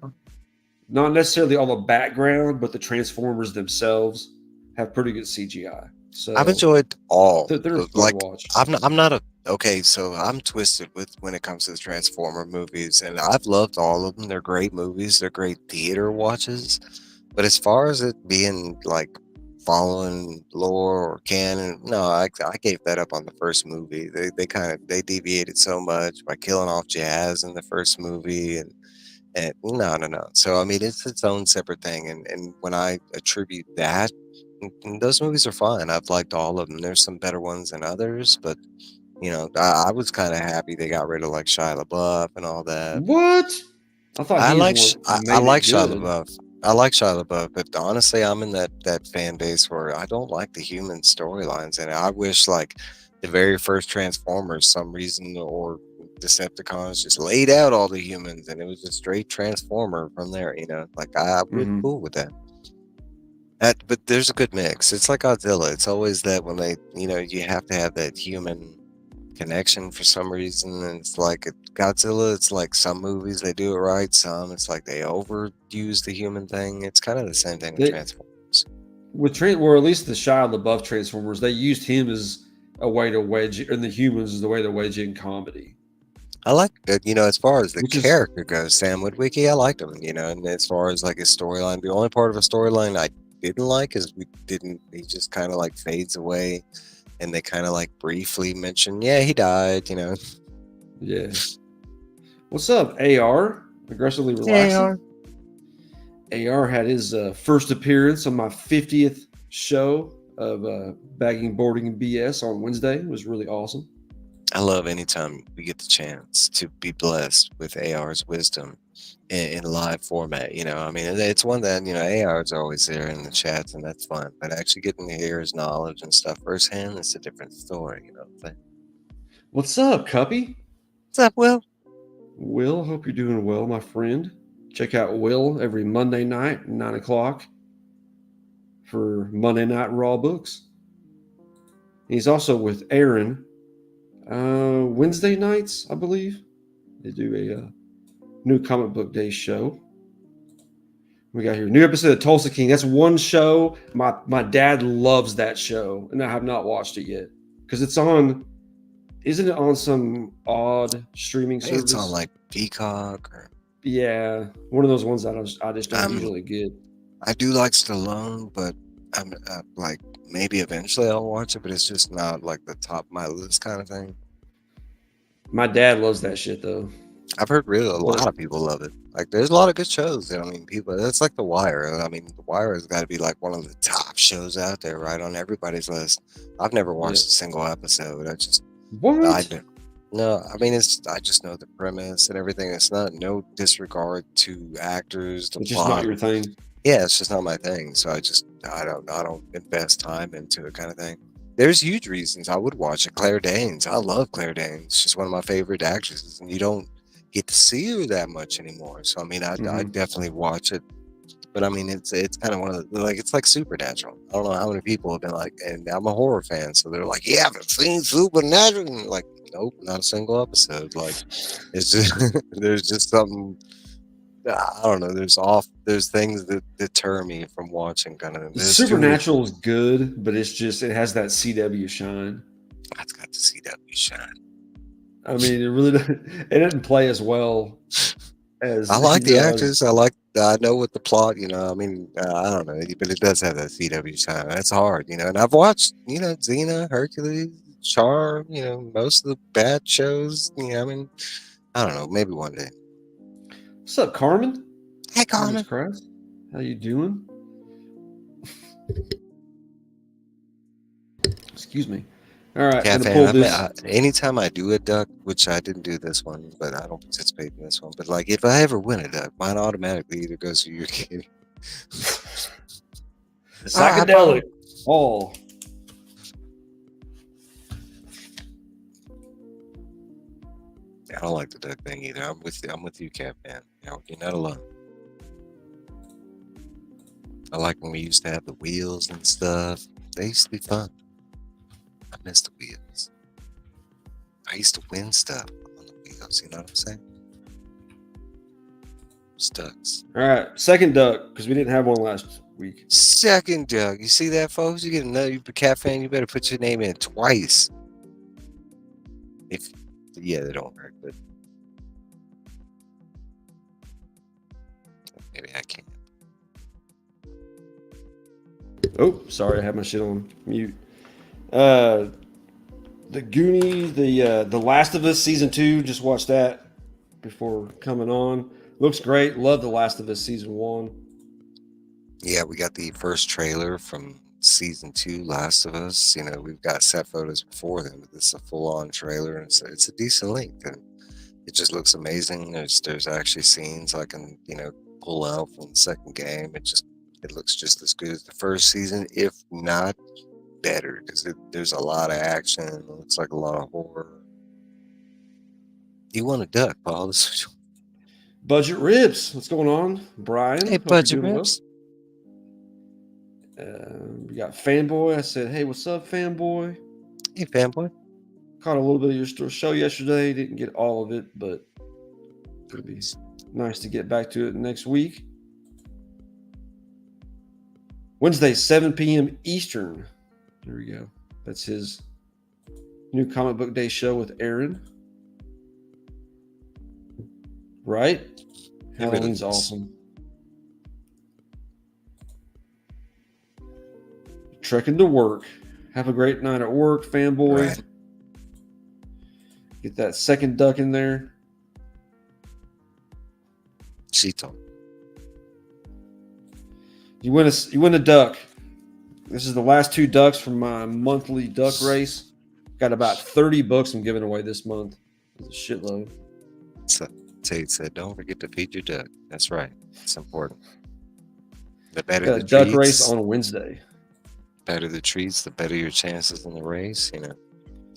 Not necessarily all the background, but the Transformers themselves have pretty good CGI. So I've enjoyed all. they're fun like to watch. I'm not a okay. So I'm twisted with when it comes to the Transformer movies, and I've loved all of them. They're great movies. They're great theater watches. But as far as it being like following lore or canon, no, I gave that up on the first movie. They deviated so much by killing off Jazz in the first movie, and no. So I mean, it's its own separate thing, and when I attribute that. And those movies are fine. I've liked all of them. There's some better ones than others, but you know, I was kind of happy they got rid of like Shia LaBeouf and all that. What? I thought I he was like the one who I made like it Shia good. LaBeouf. I like Shia LaBeouf, but honestly, I'm in that fan base where I don't like the human storylines, and I wish like the very first Transformers, some reason or Decepticons just laid out all the humans, and it was a straight Transformer from there. You know, like I would be cool with that. But there's a good mix. It's like Godzilla. It's always that when they, you know, you have to have that human connection for some reason. And it's like Godzilla, it's like some movies they do it right, some it's like they overuse the human thing. It's kind of the same thing with Transformers. Or at least the Shia LaBeouf Transformers, they used him as a way to wedge, and the humans as the way to wedge in comedy. I like that, you know, as far as the character goes, Sam Witwicky, I liked him, you know, and as far as like his storyline, the only part of a storyline I didn't like is he just kind of like fades away, and they kind of like briefly mention, yeah, he died, you know. Yeah. What's up, AR? Aggressively relaxing. AR had his first appearance on my 50th show of Bagging, Boarding, and BS on Wednesday. It was really awesome. I love anytime we get the chance to be blessed with AR's wisdom in live format. You know, I mean, it's one that, you know, AR's always there in the chats, and that's fun. But actually getting to hear his knowledge and stuff firsthand, it's a different story, you know what I'm saying? What's up, Cuppy? What's up, Will? Will, hope you're doing well, my friend. Check out Will every Monday night, 9 o'clock, for Monday Night Raw Books. He's also with Aaron Wednesday nights, I believe. They do a new comic book day show. We got here new episode of Tulsa King. That's one show. My dad loves that show, and I have not watched it yet because it's on. Isn't it on some odd streaming service? It's on like Peacock or yeah, one of those ones that I just don't usually get. I do like Stallone, but I'm like maybe eventually I'll watch it, but it's just not like the top of my list kind of thing. My dad loves that shit though. I've heard really a lot of people love it. Like there's a lot of good shows. I mean, people. That's like The Wire. I mean, The Wire has got to be like one of the top shows out there, right on everybody's list. I've never watched a single episode. I just no. I mean, I just know the premise and everything. It's not no disregard to actors. It's just not your thing. Yeah, it's just not my thing. So I don't invest time into it, kind of thing. there's huge reasons I would watch it. Claire Danes, I love Claire Danes. She's one of my favorite actresses, and you don't get to see her that much anymore. So I mean, I definitely watch it. But I mean, it's kind of one of the, like, it's like Supernatural. I don't know how many people have been like, and I'm a horror fan, so they're like, "You haven't seen Supernatural?" And like, nope, not a single episode. Like, it's just there's just something. I don't know. There's things that deter me from watching. Kind of. There's too many. Supernatural is good, but it has that CW shine. It's got the CW shine. I mean, it didn't play as well as I like the as, actors. I know what the plot. I mean, I don't know, but it does have that CW shine. That's hard. And I've watched, Xena, Hercules, Charm. Most of the bad shows. I mean, I don't know. Maybe one day. What's up, Carmen? Hey, Carmen. Christ. How you doing? Excuse me. All right, Yeah, I'm gonna pull fan. this. Anytime I do a duck, which I didn't do this one, but I don't participate in this one. But like, if I ever win a duck, mine automatically either goes to you or Kitty. Psychedelic. Oh. I don't like the duck thing either. I'm with you, Cat Man. You're not alone. I like when we used to have the wheels and stuff. They used to be fun. I miss the wheels. I used to win stuff on the wheels. You know what I'm saying? Ducks. All right, second duck because we didn't have one last week. Second duck. You see that, folks? You get another Cat Fan. You better put your name in twice. They don't work, but maybe I can't. Oh, sorry, I had my shit on mute. The Goonies, the Last of Us season 2. Just watched that before coming on. Looks great. Love The Last of Us season 1. Yeah, we got the first trailer from season 2, Last of Us. We've got set photos before then, but this is a full-on trailer, and it's a decent length, and it just looks amazing. There's actually scenes I can pull out from the second game. It looks just as good as the first season, if not better, because there's a lot of action. It looks like a lot of horror. You want a duck, Paul? Budget Ribs. What's going on, Brian? Hey, Budget Ribs. We got Fanboy. I said, hey, what's up, Fanboy? Hey, Fanboy. Caught a little bit of your show yesterday. Didn't get all of it, but it'll be nice to get back to it next week. Wednesday, 7 p.m. Eastern. There we go. That's his new comic book day show with Aaron. Right? Halloween's awesome. Trekking to work. Have a great night at work, Fanboy. Right. Get that second duck in there. Cheeto. You win a duck. This is the last 2 ducks from my monthly duck race. Got about 30 bucks I'm giving away this month. It's a shitload. So Tate said, don't forget to feed your duck. That's right. It's important. The better got the a duck treats, race on Wednesday. Better the treats, the better your chances in the race.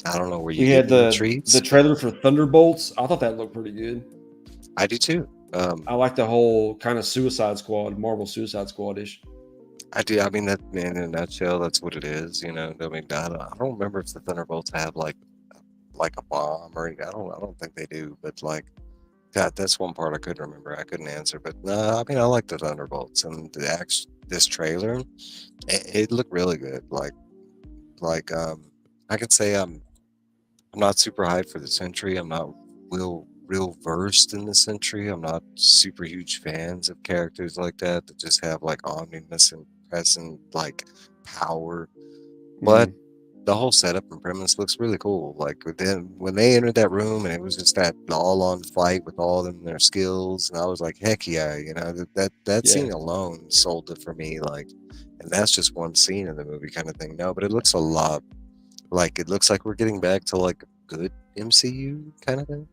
I don't know where you had the treats. The trailer for Thunderbolts. I thought that looked pretty good. I do too. I like the whole kind of Suicide Squad, Marvel Suicide Squad-ish. I do. I mean, that in a nutshell, that's what it is. I mean, I don't remember if the Thunderbolts have like a bomb or I don't think they do. But like that's one part I couldn't remember. I couldn't answer. But I mean, I like the Thunderbolts and this trailer. It looked really good. I could say I'm not super hyped for the Sentry. I'm not real versed in the Sentry. I'm not super huge fans of characters like that just have like omniscient present like power. But the whole setup and premise looks really cool. Like when they entered that room and it was just that all on fight with all of them their skills, and I was like, heck yeah, that scene alone sold it for me. Like, and that's just one scene in the movie kind of thing. No, but it looks a lot like we're getting back to like a good MCU kind of thing.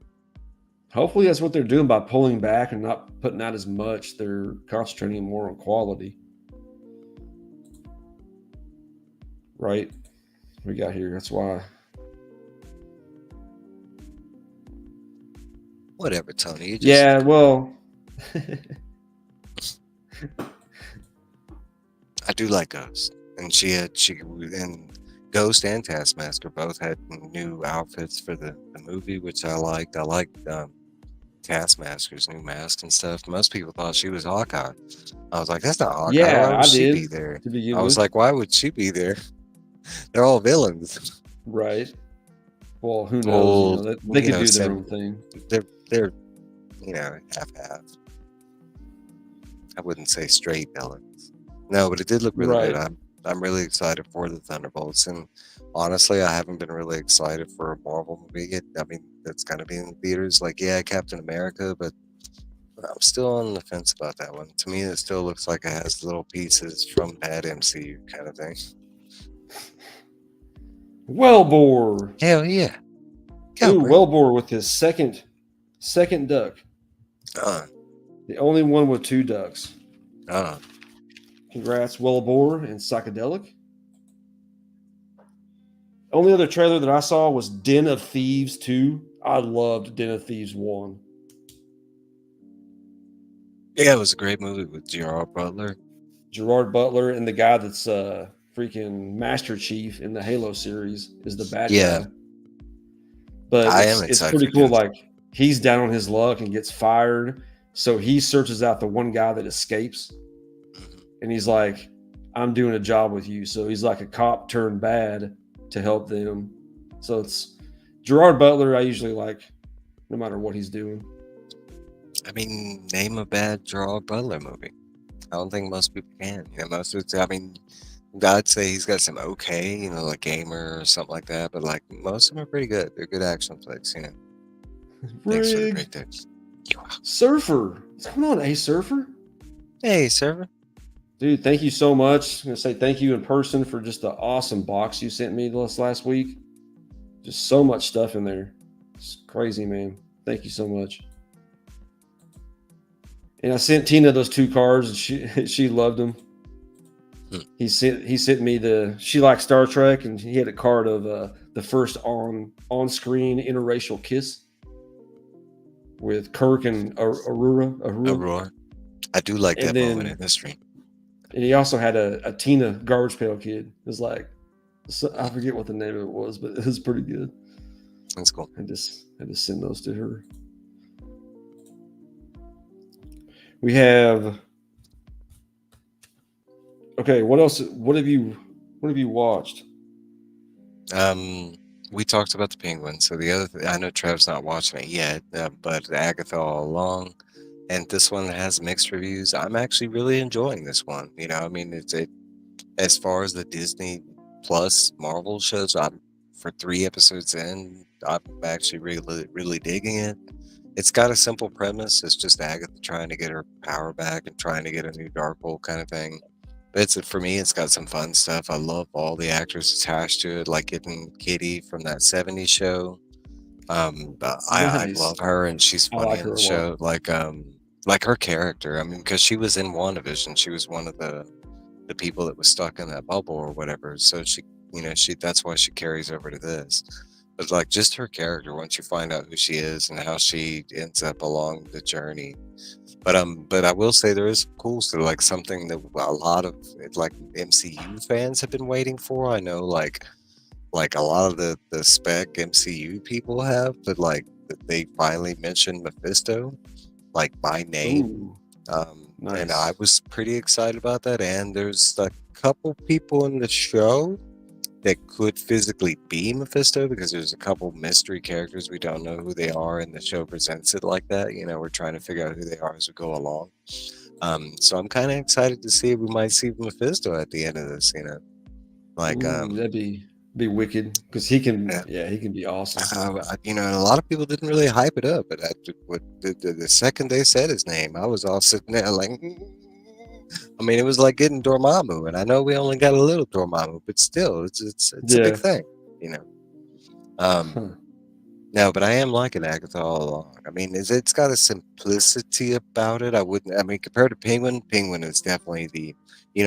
Hopefully that's what they're doing by pulling back and not putting out as much. They're concentrating more on quality. Right? we got here. That's why. Whatever, Tony. You just Yeah, well, I do like Ghost, and and Ghost and Taskmaster both had new outfits for the movie, which I liked. I liked Taskmaster's new mask and stuff. Most people thought she was Hawkeye. I was like, that's not Hawkeye. Why yeah, would I she be did there? to begin I was with. like, why would she be there? They're all villains. Right. Well, who knows? Well, They could do their own thing. They're half. I wouldn't say straight villains. No, but it did look really Right. good. I'm really excited for the Thunderbolts, and honestly, I haven't been really excited for a Marvel movie. I mean, that's gonna be in the theaters. Like, yeah, Captain America, but I'm still on the fence about that one. To me, it still looks like it has little pieces from bad MCU kind of thing. Wellbore. Hell yeah! Ooh, Wellbore with his second duck. The only one with 2 ducks. Congrats, Wellbore and Psychedelic. Only other trailer that I saw was Den of Thieves 2. I loved Den of Thieves 1. Yeah, it was a great movie with Gerard Butler. Gerard Butler and the guy that's freaking Master Chief in the Halo series is the bad guy. But it's pretty cool. Like, he's down on his luck and gets fired. So he searches out the one guy that escapes. And he's like, I'm doing a job with you. So he's like a cop turned bad to help them. So it's Gerard Butler. I usually like, no matter what he's doing. I mean, name a bad Gerard Butler movie. I don't think most people can. Most of it, I mean, I'd say he's got some okay, like Gamer or something like that. But like most of them are pretty good. They're good action flicks, Thanks for the great tips. Surfer. What's going on, A Surfer? Hey, Surfer. Dude, thank you so much. I'm going to say thank you in person for just the awesome box you sent me this last week. Just so much stuff in there. It's crazy, man. Thank you so much. And I sent Tina those 2 cards, and she loved them. He sent me she likes Star Trek, and he had a card of the first on-screen interracial kiss with Kirk and Aurora. I do like that moment in history. And he also had a Tina Garbage Pail Kid. It was like, I forget what the name of it was, but it was pretty good. That's cool. I just had to send those to her. We have. Okay, what else? What have you watched? We talked about the Penguin. So the other, I know Trev's not watching it yet, but Agatha all along, and this one has mixed reviews. I'm actually really enjoying this one. I mean, it as far as the Disney Plus Marvel shows, I'm for 3 episodes in, I'm actually really digging it. It's got a simple premise. It's just Agatha trying to get her power back and trying to get a new Darkhold kind of thing. But for me, it's got some fun stuff. I love all the actors attached to it, like getting Kitty from that '70s show. I love her, and she's funny in the show. Like her character. I mean, because she was in WandaVision, she was one of the people that was stuck in that bubble or whatever. So she that's why she carries over to this. But like just her character, once you find out who she is and how she ends up along the journey. But I will say there is cool stuff, like something that a lot of like MCU fans have been waiting for. I know like a lot of the spec MCU people have, but like they finally mentioned Mephisto, like by name. Nice. And I was pretty excited about that. And there's a couple people in the show that could physically be Mephisto, because there's a couple mystery characters we don't know who they are, and the show presents it like that. We're trying to figure out who they are as we go along. So I'm kind of excited to see if we might see Mephisto at the end of this. Like that'd be wicked, because he can he can be awesome. And a lot of people didn't really hype it up, but the second they said his name, I was all sitting there like. I mean, it was like getting Dormammu, and I know we only got a little Dormammu, but still, it's a big thing, No, but I am liking Agatha all along. I mean, it's got a simplicity about it. I wouldn't. I mean, compared to Penguin, Penguin is definitely the,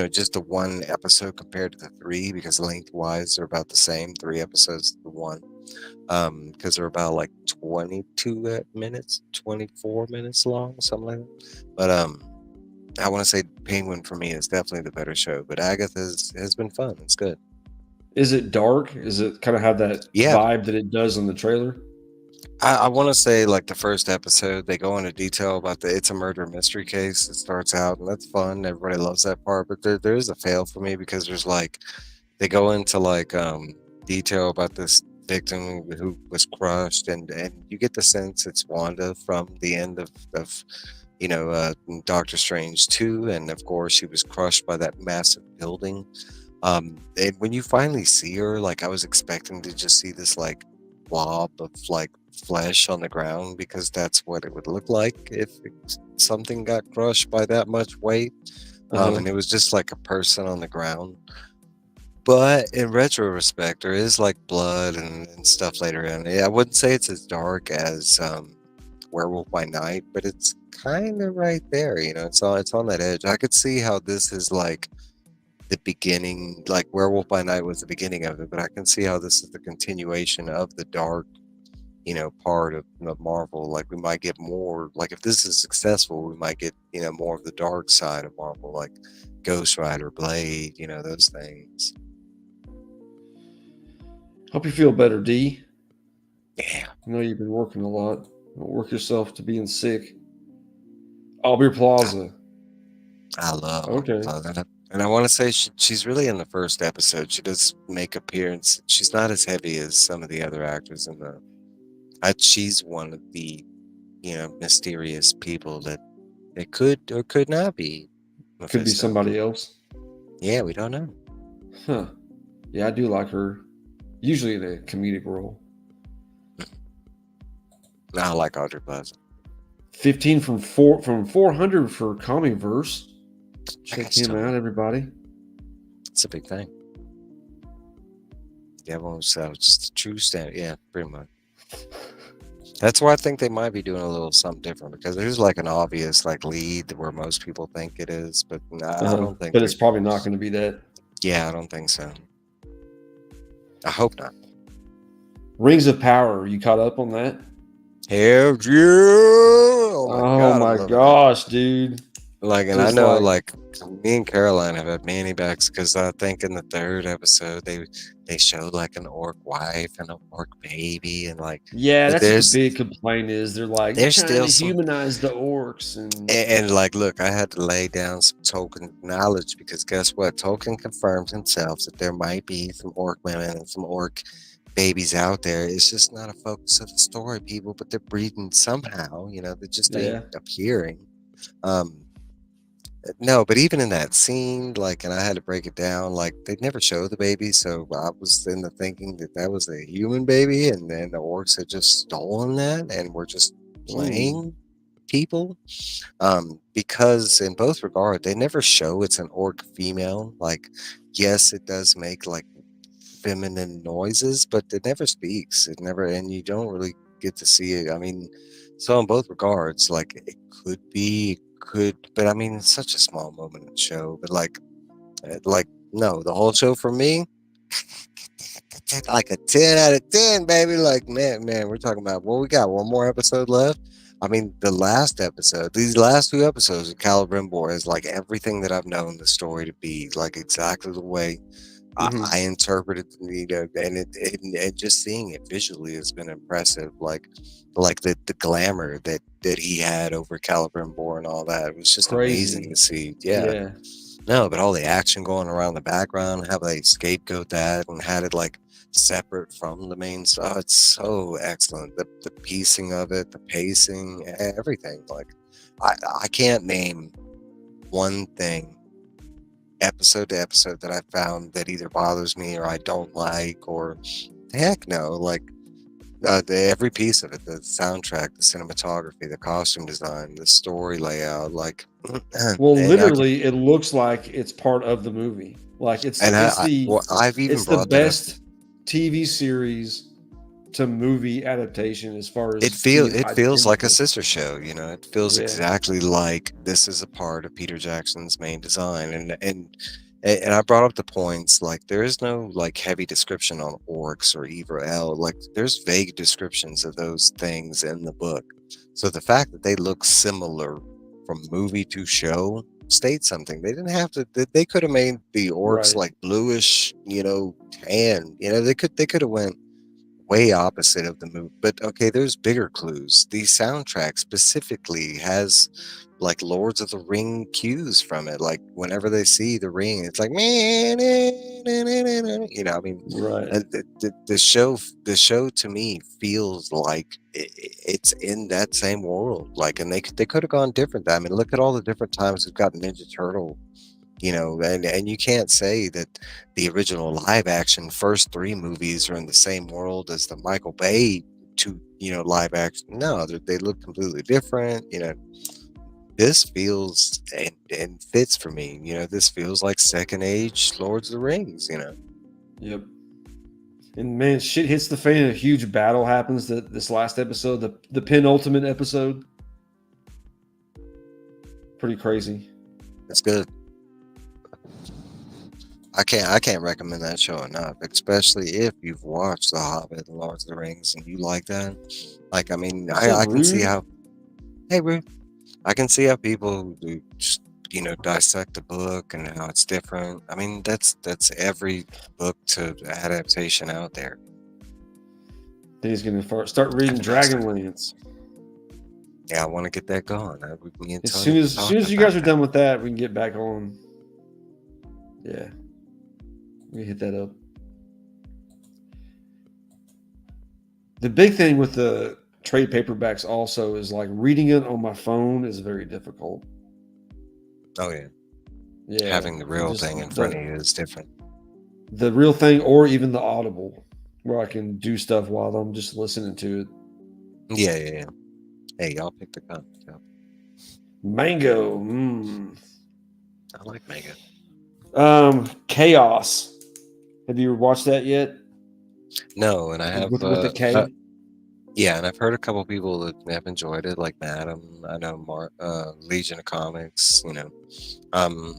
just the one episode compared to the three because lengthwise they're about the same. 3 episodes to the one, because they're about like 22 minutes, 24 minutes long, something like that. But I want to say Penguin for me is definitely the better show. But Agatha has been fun. It's good. Is it dark? Is it kind of have that Yeah, vibe that it does in the trailer? I want to say like the first episode, they go into detail about it's a murder mystery case. It starts out, and that's fun. Everybody loves that part, but there is a fail for me because there's like they go into like detail about this victim who was crushed, and you get the sense it's Wanda from the end of Doctor Strange 2, and of course she was crushed by that massive building. And when you finally see her, like I was expecting to just see this like blob of like flesh on the ground because that's what it would look like if something got crushed by that much weight. Uh-huh. And it was just like a person on the ground. But in retrospect, there is like blood and stuff later in. I wouldn't say it's as dark as Werewolf by Night, but it's kind of right there. It's on that edge. I could see how this is like the beginning, like Werewolf by Night was the beginning of it, but I can see how this is the continuation of the dark, part of Marvel. Like we might get more, like if this is successful, we might get, more of the dark side of Marvel, like Ghost Rider, Blade, those things. Hope you feel better, D. Yeah, I know you've been working a lot. Don't work yourself to being sick. Aubrey Plaza. I love Okay. that. And I want to say she's really in the first episode. She does make appearance. She's not as heavy as some of the other actors in the. She's one of the mysterious people that it could or could not be Could be Mephisto. somebody else. Yeah, we don't know. Huh. Yeah, I do like her. Usually in a comedic role. I like Audrey Plaza. 15 from 400 for Comic Verse. Check him out, everybody. It's a big thing. Yeah, well, so it's the true standard. Yeah, pretty much. That's why I think they might be doing a little something different because there's like an obvious like lead where most people think it is, but I don't think. But it's probably not going to be that. Yeah, I don't think so. I hope not. Rings of Power. You caught up on that? Hell yeah! Oh my gosh, dude. Like, and Just I know, like, me and Caroline have had many backs because I think in the third episode they showed like an orc wife and an orc baby, and like, yeah, but that's what the big complaint is. They're like, you're there's trying still to some, humanize the orcs, and like, look, I had to lay down some Tolkien knowledge because guess what? Tolkien confirmed himself that there might be some orc women and some orc babies out there. It's just not a focus of the story, people, but they're breeding somehow. They just ain't appearing. No, but even in that scene, like, and I had to break it down, like, they never show the baby, so I was in the thinking that that was a human baby, and then the orcs had just stolen that, and were just playing people. Because in both regard, they never show it's an orc female. Like, yes, it does make like feminine noises, but it never speaks. It never, and you don't really get to see it. I mean, so in both regards, like it could, but I mean, it's such a small moment in the show. But like no, the whole show for me, like a 10 out of 10, baby. Like man, we're talking about we got one more episode left. I mean, the last episode, these last 2 episodes of Celebrimbor is like everything that I've known the story to be, like exactly the way I interpreted, and just seeing it visually has been impressive. Like the glamour that he had over Celebrimbor and all that, it was just amazing to see. Yeah. No, but all the action going around the background, how they scapegoat that and had it like separate from the main stuff. It's so excellent. The piecing of it, the pacing, everything. Like I can't name one thing episode to episode that I found that either bothers me or I don't like, or heck no, like every piece of it, the soundtrack, the cinematography, the costume design, the story layout, like well, literally it looks like it's part of the movie. Like it's the I've even it's the best TV series to movie adaptation as far as being It feels like a identical. sister show, you know. It feels Yeah, exactly like this is a part of Peter Jackson's main design, and I brought up the points like there is no like heavy description on orcs or Evil L. Like there's vague descriptions of those things in the book. So the fact that they look similar from movie to show states something. They didn't have to. They could have made the orcs right. like bluish, you know, tan. You know, they could have went way opposite of the movie. But okay, there's bigger clues. The soundtrack specifically has like Lords of the Ring cues from it. Like whenever they see the ring, it's like you know. I mean, Right. the show to me feels like it's in that same world. Like, and they could have gone different. I mean, look at all the different times we've got Ninja Turtle, you know, and you can't say that the original live action first three movies are in the same world as the Michael Bay two, you know, live action. No, they look completely different. You know, this feels and fits for me. You know, this feels like second age Lords of the Rings. You know, Yep. And man, shit hits the fan. A huge battle happens. That this last episode, the penultimate episode, pretty crazy. it's good. I can't recommend that show enough, especially if you've watched The Hobbit and Lords of the Rings and you like that. Like, I mean, Is that I can see rude? how. Hey, Ruth. I can see how people do just, you know, dissect the book and how it's different. I mean, that's every book to adaptation out there. Then he's gonna start reading Fantastic. Dragonlance. Yeah, I want to get that going. Me and As Tony soon were as soon talking as you about guys are that. done with that, we can get back on. Yeah, we can hit that up. The big thing with the trade paperbacks also is like reading it on my phone is very difficult. Oh yeah, Yeah, having the real just thing in front of you is different. the real thing, or even the Audible, where I can do stuff while I'm just listening to it. Yeah, yeah, yeah. Hey, y'all pick the cup. Yeah, Mango, I like mango. Chaos. Have you watched that yet? No, and I have With the K. yeah, and I've heard a couple people that have enjoyed it, like Madam. I know Legion of Comics. You know, um,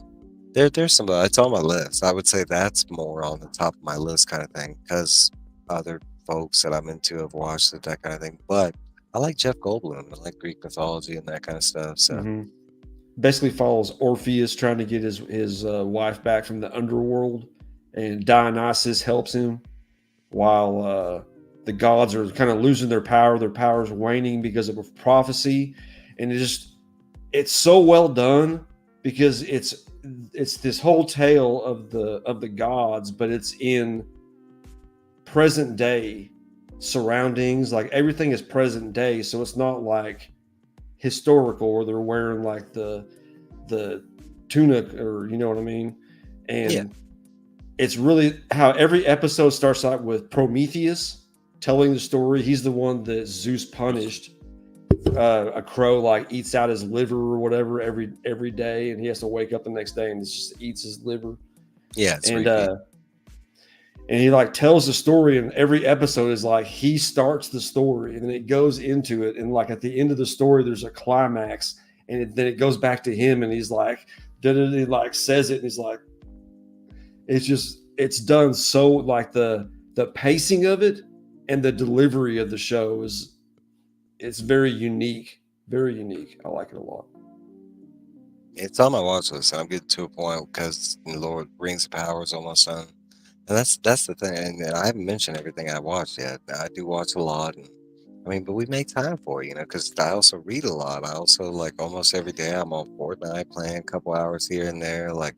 there's some. It's on my list. I would say that's more on the top of my list, kind of thing, because other folks that I'm into have watched it, that kind of thing. But I like Jeff Goldblum. I like Greek mythology and that kind of stuff. So hmm Basically follows Orpheus trying to get his wife back from the underworld, and Dionysus helps him while the gods are kind of losing their power. Their power's waning because of a prophecy, and it's so well done because it's this whole tale of the gods, but it's in present day surroundings. Like everything is present day, so it's not like historical where they're wearing like the tunic, or you know what I mean. yeah, And it's really how every episode starts out with Prometheus telling the story. He's the one that Zeus punished. A crow like eats out his liver or whatever every day, and he has to wake up the next day and it just eats his liver. yeah, it's And repeat. and he like tells the story, and every episode is like he starts the story and then it goes into it, and like at the end of the story there's a climax, and then it goes back to him, and he's like he like says it, and he's like, it's done so like the pacing of it and the delivery of the show is it's very unique, very unique. I like it a lot. It's on my watch list, and I'm getting to a point because Lord Rings of Power is almost done. And that's the thing, and I haven't mentioned everything I watched yet. I do watch a lot, and I mean, but we make time for it, you know, because I also read a lot. I also like almost every day I'm on Fortnite playing a couple hours here and there. Like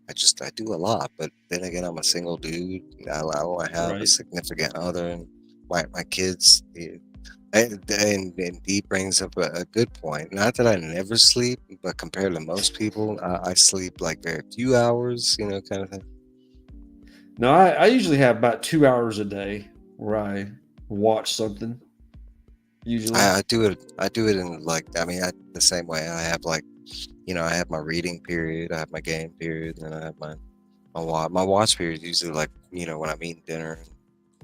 I do a lot, but then again, I'm a single dude. I don't have a Right. significant other, and my kids. And he brings up a good point. Not that I never sleep, but compared to most people, I sleep like very few hours, you know, kind of thing. No, I usually have about 2 hours a day where I watch something. Usually, I do it. I do it in like I mean, the same way. I have like, you know, I have my reading period, I have my game period, and then I have my watch period. Usually, like you know, when I'm eating dinner,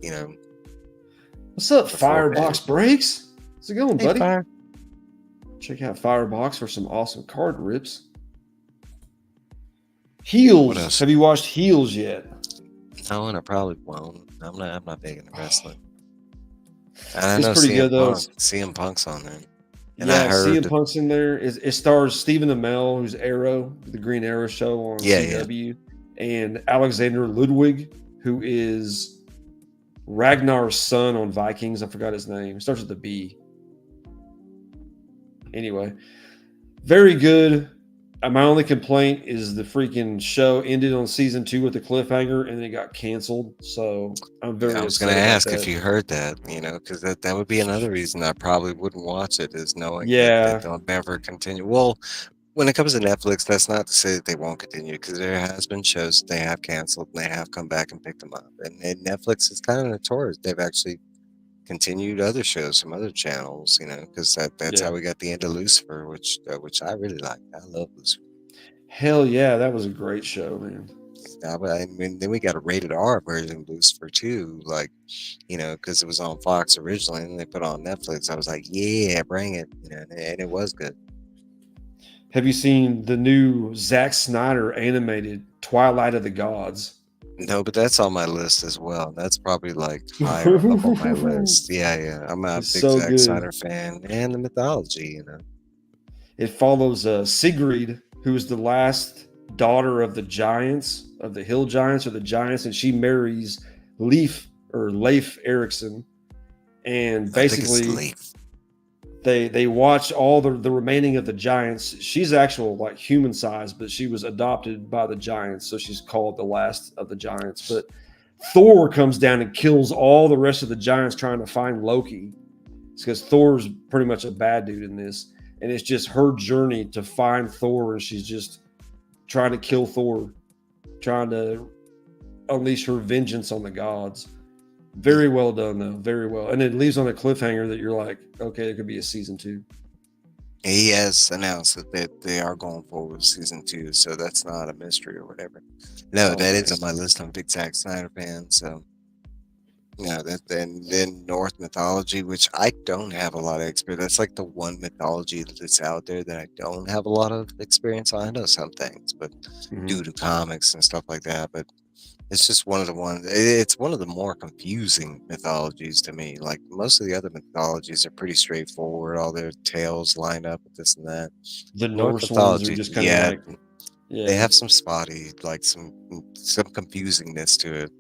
you know, What's up, before Firebox bed. Breaks? How's it going, Hey, buddy? fire. Check out Firebox for some awesome card rips. What Heels. else? Have you watched Heels yet? No, and I probably won't. I'm not big into wrestling. And I It's know pretty good though. CM Punk's on there. And I Yeah, heard CM Punk's in there. It stars Stephen Amell, who's Arrow, the Green Arrow show on Yeah, CW, and Alexander Ludwig, who is Ragnar's son on Vikings. I forgot his name. It starts with a B. Anyway, very good. My only complaint is the freaking show ended on season 2 with a cliffhanger and then it got canceled. So I'm very I was going upset to about ask if that. you heard that, because that would be another reason I probably wouldn't watch it, is knowing that Yeah, they'll never continue. Well, when it comes to Netflix, that's not to say that they won't continue, because there has been shows that they have canceled and they have come back and picked them up. And Netflix is kind of notorious. They've actually continued other shows from other channels, because that's yeah. how we got the end of Lucifer, which I really like. I love Lucifer. Hell yeah, that was a great show, man. I mean, then we got a rated R version of Lucifer too, because it was on Fox originally, and they put it on Netflix. I was like, yeah, bring it, and it was good. Have you seen the new Zack Snyder animated Twilight of the Gods? No, but that's on my list as well. That's probably like higher up on my list. Yeah. I'm a It's big so Zack good. Snyder fan, and the mythology. It follows Sigrid, who is the last daughter of the giants, of the hill giants or the giants, and she marries Leif Erikson. And I think it's basically, Leaf. they watch all the remaining of the giants. She's actual like human size, but she was adopted by the giants, so she's called the last of the giants. But Thor comes down and kills all the rest of the giants trying to find Loki. It's because Thor's pretty much a bad dude in this, and it's just her journey to find Thor, and she's just trying to kill Thor, trying to unleash her vengeance on the gods. Very well done, though. Very well. And it leaves on a cliffhanger that you're like, okay, it could be a season 2. He has announced that they are going forward with season 2, so that's not a mystery or whatever. No, Oh, that is nice. on my list. I'm a big Zack Snyder fan, so that then North mythology, which I don't have a lot of experience. That's like the one mythology that's out there that I don't have a lot of experience on. I know some things, but due to comics and stuff like that, but it's just one of the ones. It's one of the more confusing mythologies to me. Like most of the other mythologies are pretty straightforward. All their tales line up with this and that. The North Norse ones are mythology, just kind of yeah, like, they yeah. have some spotty, like some confusingness to it.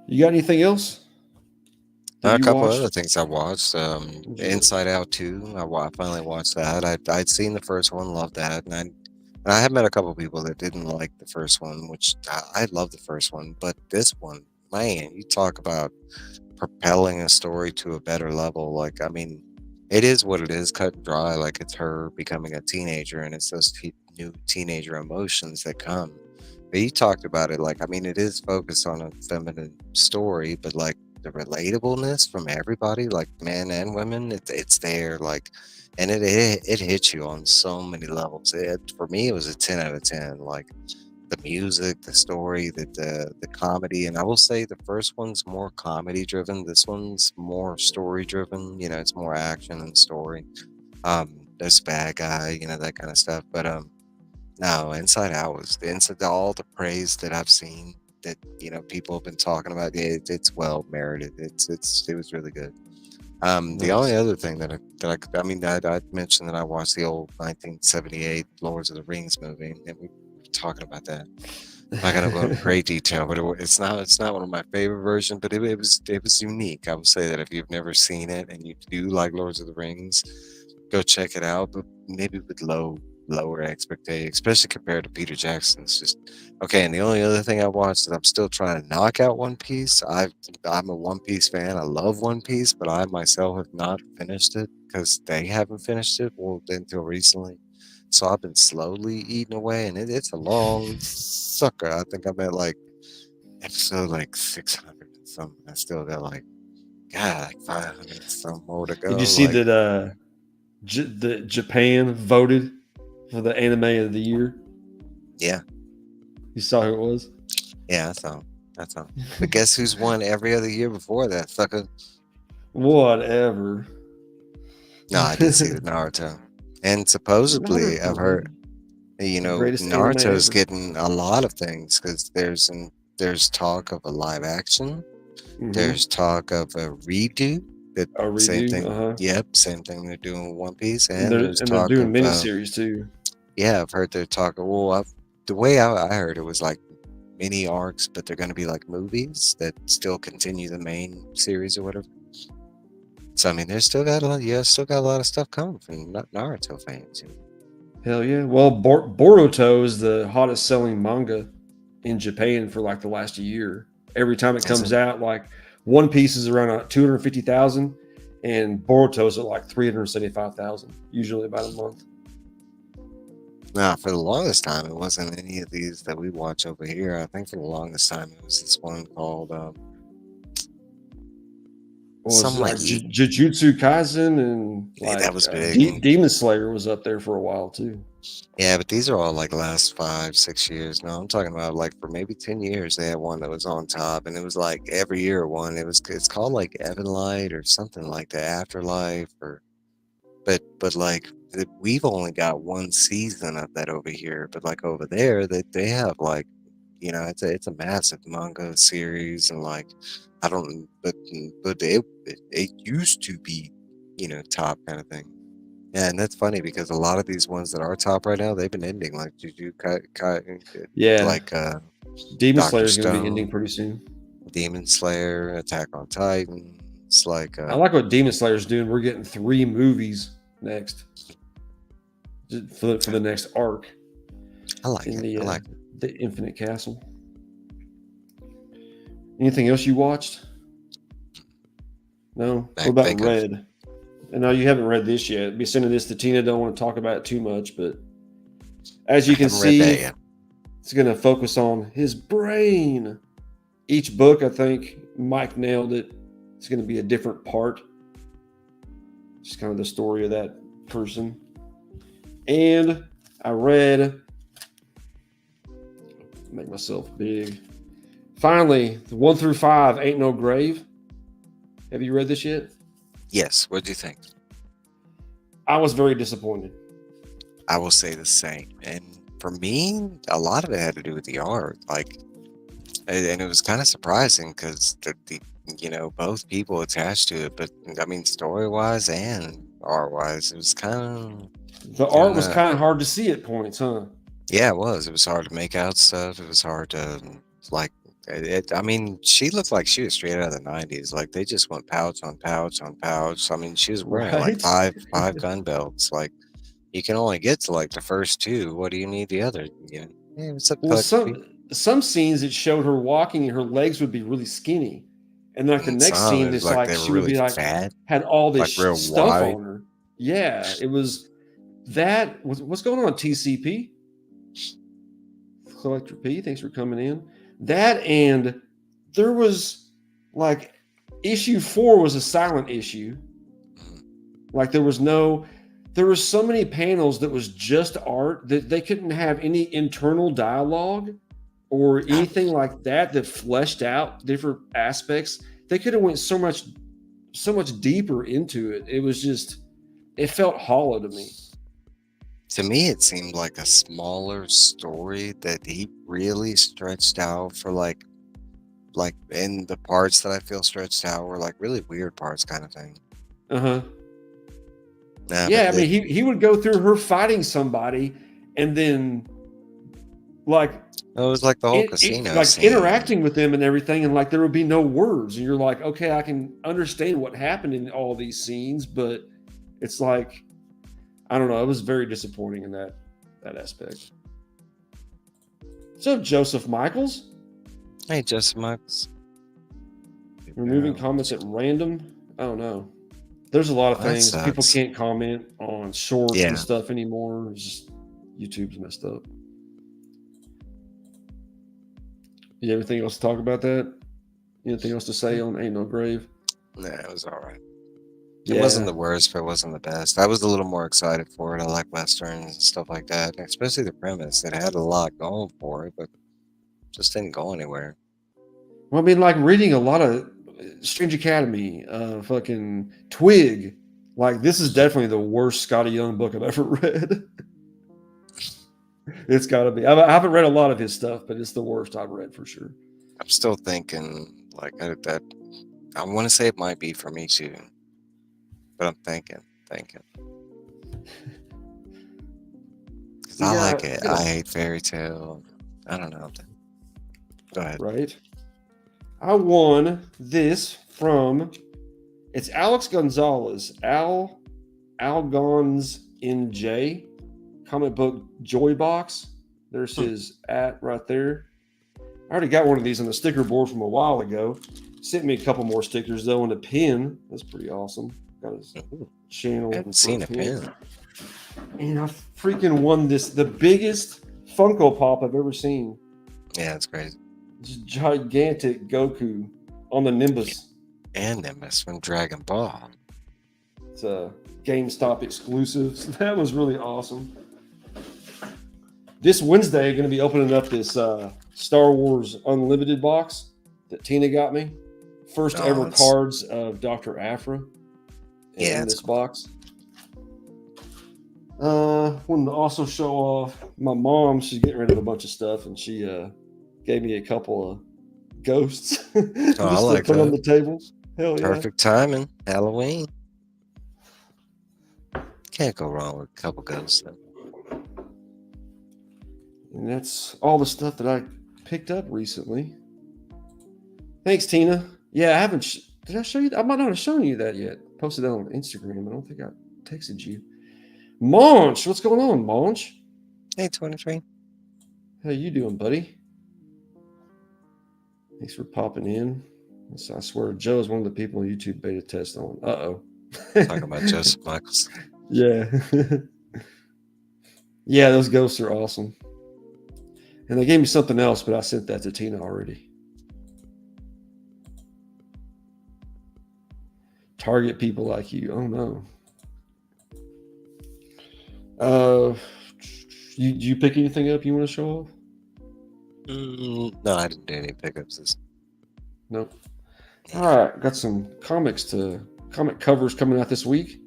You got anything else? A You couple watch? other things I watched. Inside Out 2. I finally watched that. I'd seen the first one, loved that, and I have met a couple people that didn't like the first one, which I love the first one, but this one, man, you talk about propelling a story to a better level. Like, I mean, it is what it is, cut and dry. Like, it's her becoming a teenager, and it's those new teenager emotions that come. But you talked about it, like, I mean, it is focused on a feminine story, but like the relatableness from everybody, like men and women, it's there. Like, and it hits you on so many levels. For me, it was a 10 out of 10. Like, the music, the story, the comedy, and I will say the first one's more comedy driven. This one's more story driven. It's more action and story. There's a bad guy, that kind of stuff. But no, Inside Out was all the praise that I've seen that people have been talking about. It's well merited. It was really good. The only Nice. other thing I mean, I mentioned that I watched the old 1978 Lords of the Rings movie, and we were talking about that. I'm not gonna go into great detail, but it's not one of my favorite versions, but it was unique. I would say that if you've never seen it and you do like Lords of the Rings, go check it out, but maybe with lower expectations, especially compared to Peter Jackson's. Just okay. And the only other thing I watched is I'm still trying to knock out One Piece. I'm a One Piece fan. I love One Piece, but I myself have not finished it because they haven't finished it well until recently. So I've been slowly eating away, and it's a long sucker. I think I'm at like episode like 600 and something. I still got like, God, like 500 and some more to Did you go. see Like, that the Japan voted for the anime of the year? yeah, You saw who it was? yeah, I thought. That's all. But guess who's won every other year before that, sucker? Whatever. No, I did see the Naruto. And supposedly, I've heard, Naruto, the you know, greatest anime Naruto's ever. getting a lot of things because there's talk of a live action. Hmm. There's talk of a redo. That A same redo. thing. Uh huh. Yep, same thing they're doing with One Piece. And And they're there's and they're talk doing of miniseries too. yeah, I've heard they're talking. Well, the way I heard it was like mini arcs, but they're going to be like movies that still continue the main series or whatever. So I mean, there's still got a lot. Yeah, still got a lot of stuff coming from Naruto fans. You know? Hell yeah. Well, Boruto is the hottest selling manga in Japan for like the last year. Every time it Is comes it? out, like One Piece is around 250,000 and Boruto's at like 375,000, usually about a month. Nah, for the longest time, it wasn't any of these that we watch over here. I think for the longest time, it was this one called What was some it like like Jujutsu Kaisen and that like was big. And Demon Slayer was up there for a while too. yeah, but these are all like last 5, 6 years. No, I'm talking about like for maybe 10 years, they had one that was on top, and it was like every year one. It's called like Evan Light or something like the Afterlife or but like we've only got one season of that over here, but like over there they have like it's a massive manga series and like I don't but it used to be top kind of thing. Yeah, and that's funny because a lot of these ones that are top right now they've been ending like Yeah, like Demon Slayer Doctor is going to be ending Stone, pretty soon. Demon Slayer, Attack on Titan. It's like I like what Demon Slayer's doing. We're getting 3 movies next for the next arc I like in it. I like it. the Infinite Castle. Anything else you watched? No. What Back about think of Red? And no, you haven't read this yet. Be sending this to Tina. Don't want to talk about it too much, but as I you can haven't read that see, yet. it's going to focus on his brain. Each book, I think Mike nailed it. It's going to be a different part. Just kind of the story of that person. And I read, make myself big. Finally, the 1 through 5 Ain't No Grave. Have you read this yet? Yes, what do you think? I was very disappointed. I will say the same. And for me, a lot of it had to do with the art. Like, and it was kind of surprising because both people attached to it. But I mean, story wise and art wise, it was The art kind was of, kind of hard to see at points, huh? yeah, it was. It was hard to make out stuff. It was hard to, like, I mean, she looked like she was straight out of the 90s. Like, they just went pouch on pouch on pouch. I mean, she was wearing like Right? five gun belts. Like, you can only get to like the first two. What do you need the other? Yeah, it's up Well, to people. some scenes it showed her walking and her legs would be really skinny, and then like the And next some, it scene, was it's like like they were she would really be like fat, had all this like real stuff wide. on her. Yeah, it was that. What's going on, TCP? Collector P, thanks for coming in. That and there was like issue 4 was a silent issue. Like there was so many panels that was just art that they couldn't have any internal dialogue or Ah, anything like that fleshed out different aspects. They could have went so much deeper into it. It was just it felt hollow to me. to me, it seemed like a smaller story that he really stretched out for like in the parts that I feel stretched out were like really weird parts, kind of thing. Uh-huh. Nah, but Yeah, I mean he would go through her fighting somebody and then like it was like the whole casino like scene. interacting with them and everything, and like there would be no words, and you're like, okay, I can understand what happened in all these scenes, but it's like I don't know. It was very disappointing in that aspect. So Joseph Michaels Hey, Justin Marks. removing comments at random. I don't know. There's a lot of Well, that things people sucks. can't comment on shorts and Yeah. stuff anymore. It's just YouTube's messed up. You have anything else to talk about that? Anything else to say on Ain't No Grave? Nah, it was all right. It wasn't Yeah. the worst, but it wasn't the best. I was a little more excited for it. I like westerns and stuff like that, especially the premise. It had a lot going for it, but just didn't go anywhere. Well, I mean, like reading a lot of Strange Academy, fucking Twig. Like, this is definitely the worst Scotty Young book I've ever read. It's got to be. I haven't read a lot of his stuff, but it's the worst I've read for sure. I'm still thinking like that. I want to say it might be for me too, but I'm thinking. Because I like it. I hate fairy tale. I don't know. Go ahead. Right. I won this from. It's Alex Gonzalez. Algons NJ. Comic book Joy Box. There's his right there. I already got one of these on the sticker board from a while ago. Sent me a couple more stickers though, and a pin. That's pretty awesome. Got his channel. I haven't seen a pin. And I freaking won this, the biggest Funko Pop I've ever seen. Yeah, it's crazy. It's gigantic Goku on the Nimbus. And Nimbus from Dragon Ball. It's a GameStop exclusive. So that was really awesome. This Wednesday, I'm going to be opening up this Star Wars Unlimited box that Tina got me. First ever cards of Dr. Aphra in this box. Wanted to also show off my mom. She's getting rid of a bunch of stuff, and she gave me a couple of ghosts just I like to put that. on the table. Hell yeah. Perfect timing. Halloween. Can't go wrong with a couple ghosts. Then. And that's all the stuff that I picked up recently. Thanks, Tina. Yeah, I haven't. Did I show you? I might not have shown you that yet. Posted that on Instagram. I don't think I texted you. Monch, what's going on, Monch? Hey, 23. How you doing, buddy? Thanks for popping in. I swear, Joe is one of the people on YouTube beta test on. Talking about Joseph Michaels. Yeah. Yeah, those ghosts are awesome. And they gave me something else, but I sent that to Tina already. Target people like you. Oh no. You pick anything up you want to show off? No, I didn't do any pickups. Nope. All right, got some comic covers coming out this week.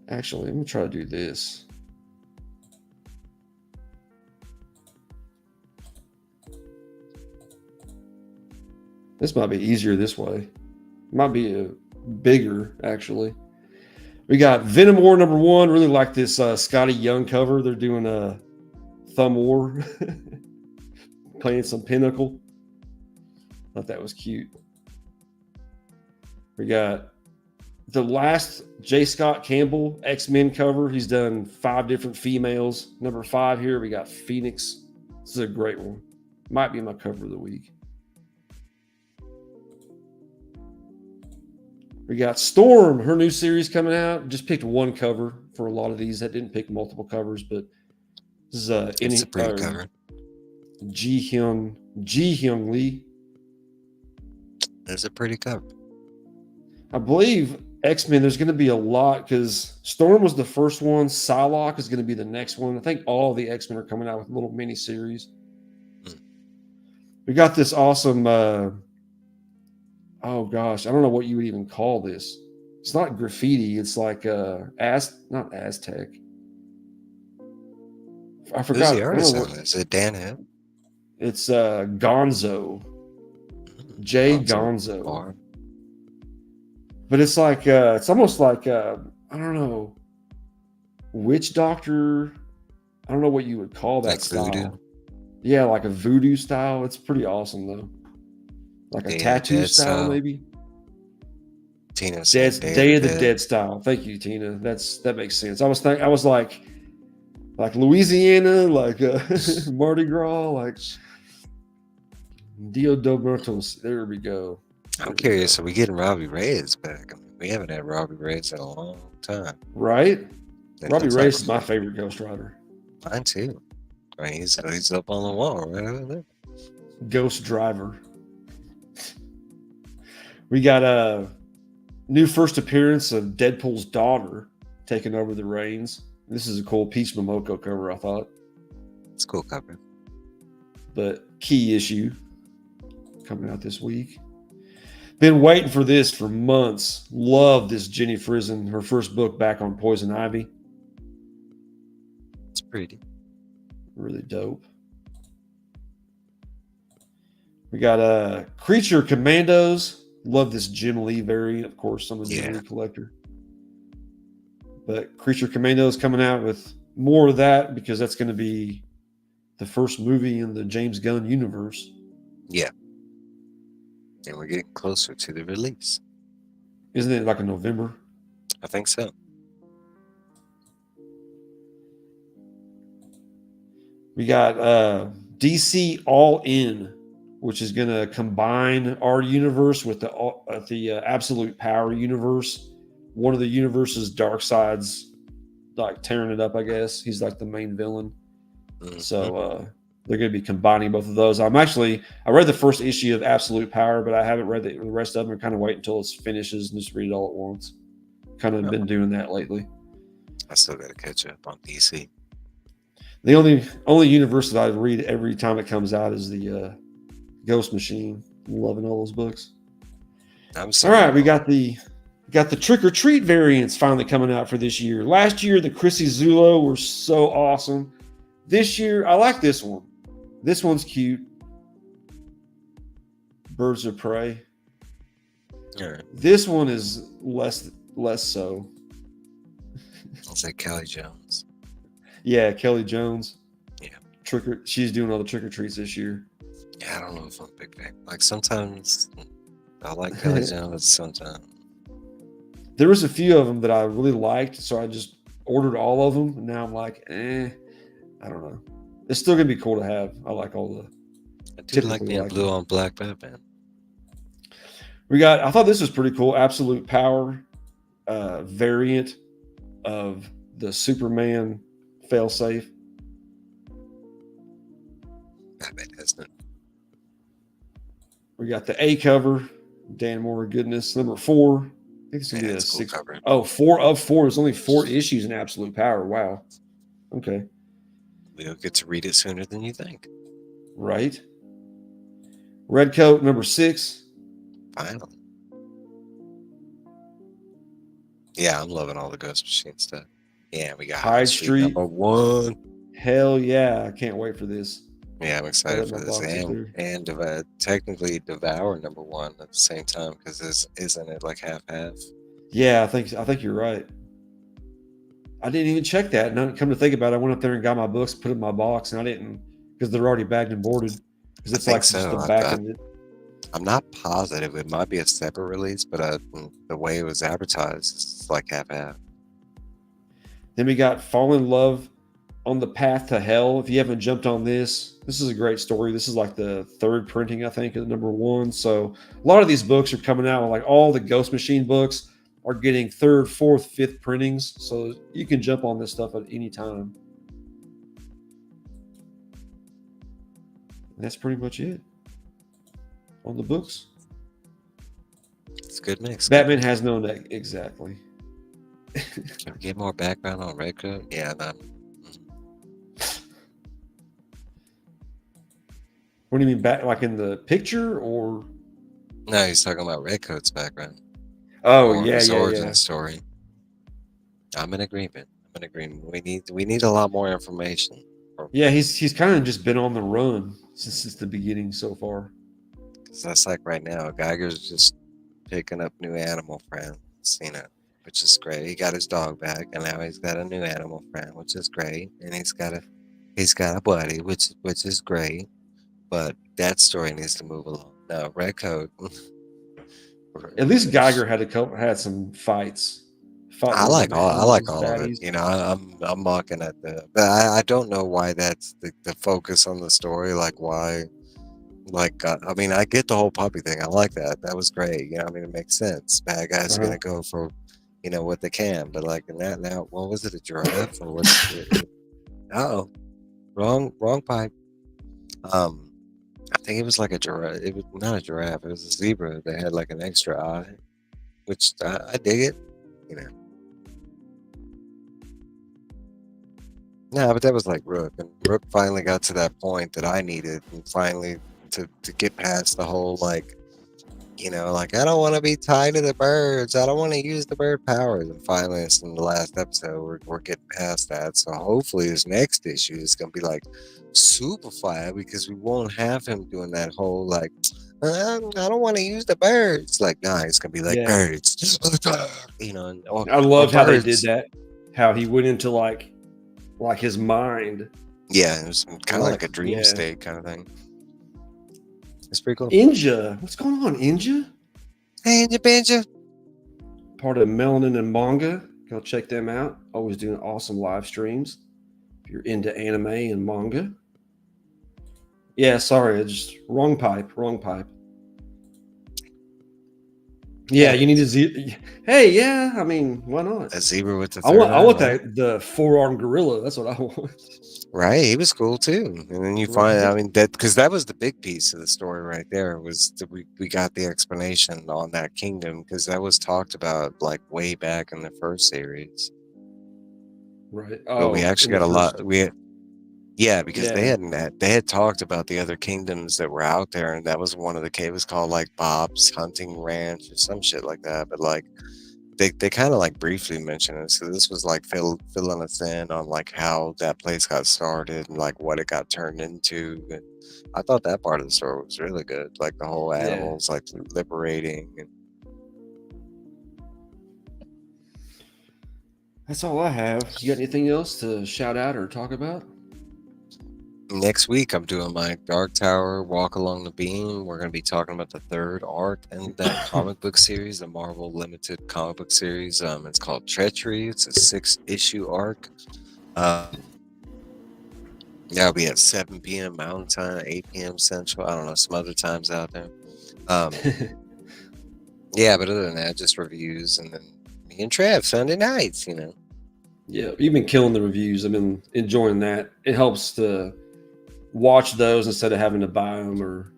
Actually, let me try to do this. This might be easier this way. Might be bigger, actually. We got Venom War #1. Really like this Scotty Young cover. They're doing a Thumb War. Playing some Pinnacle. Thought that was cute. We got the last J. Scott Campbell X-Men cover. He's done 5 different females. #5 here, we got Phoenix. This is a great one. Might be my cover of the week. We got Storm, her new series coming out. Just picked one cover for a lot of these. I didn't pick multiple covers, but this is it's a pretty cover. Ji Hyung Lee. It's a pretty cover. I believe X-Men, there's going to be a lot because Storm was the first one. Psylocke is going to be the next one. I think all the X-Men are coming out with little mini series. We got this awesome, oh gosh, I don't know what you would even call this. It's not graffiti. It's like not Aztec. I forgot. Who's the artist on it? Is it Dan Hill? It's Gonzo. Jay Gonzo. Bar. But it's like it's almost like I don't know, witch doctor. I don't know what you would call that like style. voodoo? Yeah, like a voodoo style. It's pretty awesome though. Like a tattoo style, maybe. Tina Day of the Dead style. Thank you, Tina. That makes sense. I was like Louisiana, like Mardi Gras, like Dia de Muertos. There we go. I'm curious, are we getting Robbie Reyes back? I mean, we haven't had Robbie Reyes in a long time. Right? Robbie Reyes like is my favorite Ghost Rider. Mine too. I mean, he's up on the wall right over there. Ghost Driver. We got a new first appearance of Deadpool's daughter taking over the reins. This is a cool Peach Momoko cover, I thought. It's a cool cover. But key issue. coming out this week. Been waiting for this for months. Love this Jenny Frison, her first book back on Poison Ivy. It's pretty. Really dope. We got Creature Commandos. Love this Jim Lee variant, of course. I'm a Jim Lee collector. But Creature Commandos coming out with more of that because that's going to be the first movie in the James Gunn universe. Yeah. And we're getting closer to the release. Isn't it like in November? I think so. We got DC All In, which is going to combine our universe with the Absolute Power universe. One of the universe's dark sides, like tearing it up, I guess. He's like the main villain. Mm-hmm. So they're going to be combining both of those. I read the first issue of Absolute Power, but I haven't read the rest of them. I kind of wait until it finishes and just read it all at once. Kind of been doing that lately. I still got to catch up on DC. The only universe that I read every time it comes out is the Ghost Machine. I'm loving all those books. All right, we got the Trick or Treat variants finally coming out for this year. Last year, the Chrissy Zulo were so awesome. This year, I like this one. This one's cute. Birds of Prey. Yeah. This one is less so. I'll say Kelly Jones. Yeah, Kelly Jones. Yeah. She's doing all the trick or treats this year. Yeah, I don't know if I'm a big fan. Like sometimes I like Kelly Jones, sometimes. There was a few of them that I really liked, so I just ordered all of them. And now I'm like, I don't know. It's still gonna be cool to have. I like all the. I do like the blue on black Batman. I thought this was pretty cool. Absolute Power variant of the Superman failsafe. Batman, isn't it? We got the A cover. Dan Moore, goodness. Number 4. I think it's gonna be a 6 cover. Oh, 4 of 4. There's only 4 issues in Absolute Power. Wow. Okay. We'll get to read it sooner than you think. Right. Red Coat, number 6. Finally. Yeah, I'm loving all the Ghost Machine stuff. Yeah, we got Hyde Street number 1. Hell yeah. I can't wait for this. Yeah, I'm excited for this. And technically Devour number 1 at the same time, because isn't it like half-half? Yeah, I think you're right. I didn't even check that. And come to think about it, I went up there and got my books, put it in my box, and I didn't, because they're already bagged and boarded. Because it's like just the back of it. I'm not positive. It might be a separate release, but the way it was advertised, it's like half-half. Then we got Fall in Love on the Path to Hell. If you haven't jumped on this is a great story. This is like the 3rd printing, I think, of number 1. So a lot of these books are coming out. Like all the Ghost Machine books are getting 3rd, 4th, 5th printings. So you can jump on this stuff at any time. And that's pretty much it on the books. It's a good mix. Batman has no neck. Exactly. Can we get more background on Red Coat? Yeah, What do you mean, back like in the picture, or? No, he's talking about Red Coat's background. Oh, yeah, his yeah, origin story. I'm in agreement. We need a lot more information. Yeah, he's kind of just been on the run since the beginning so far. Because that's like right now, Geiger's just picking up new animal friends, which is great. He got his dog back, and now he's got a new animal friend, which is great. And he's got a buddy, which is great. But that story needs to move along. No, Red Coat. At least Geiger had some fights. I like all of it. I'm mocking at but I don't know why that's the focus on the story. Like why? Like I mean, I get the whole puppy thing. I like that. That was great. It makes sense. Bad guys are gonna go for, what they can. But like in that now, what was it? A giraffe or what? Oh, wrong pipe. I think it was like a giraffe. It was not a giraffe. It was a zebra. They had like an extra eye, which I dig it. No, but that was like Rook. And Rook finally got to that point that I needed and finally to get past the whole like, like I don't want to be tied to the birds. I don't want to use the bird powers. And finally, it's in the last episode, we're getting past that. So hopefully, this next issue is gonna be like super fire because we won't have him doing that whole like, I don't want to use the birds. Like, nah, it's gonna be like Yeah. birds, or I loved how they did birds. that. How he went into like his mind. Yeah, it was kind of like a dream yeah. state kind of thing. It's pretty cool. Inja, what's going on, Inja? Hey, Benja. Part of Melanin and Manga. Go check them out. Always doing awesome live streams. If you're into anime and manga. Yeah, sorry, it's just wrong pipe. Yeah, you need a zebra. Hey, yeah, I mean, why not? A zebra with the I want the 4-armed gorilla. That's what I want. Right, he was cool too. And then you find, I mean, that because that was the big piece of the story right there was that we got the explanation on that kingdom because that was talked about like way back in the first series. Right. But we actually got a lot. Because they had talked about the other kingdoms that were out there, and that was one of the caves called like Bob's Hunting Ranch or some shit like that. But like they kind of like briefly mentioned it, so this was like filling us in on like how that place got started and like what it got turned into. And I thought that part of the story was really good, like the whole animals like liberating. And that's all I have. You got anything else to shout out or talk about? next week, I'm doing my Dark Tower Walk Along the Beam. We're going to be talking about the third arc in that comic book series, the Marvel Limited comic book series. It's called Treachery. It's a 6-issue arc. That'll be at 7 p.m. Mountain Time, 8 p.m. Central. I don't know, some other times out there. Yeah, but other than that, just reviews, and then me and Trav Sunday nights, Yeah, you've been killing the reviews. I've been enjoying that. It helps to watch those instead of having to buy them, or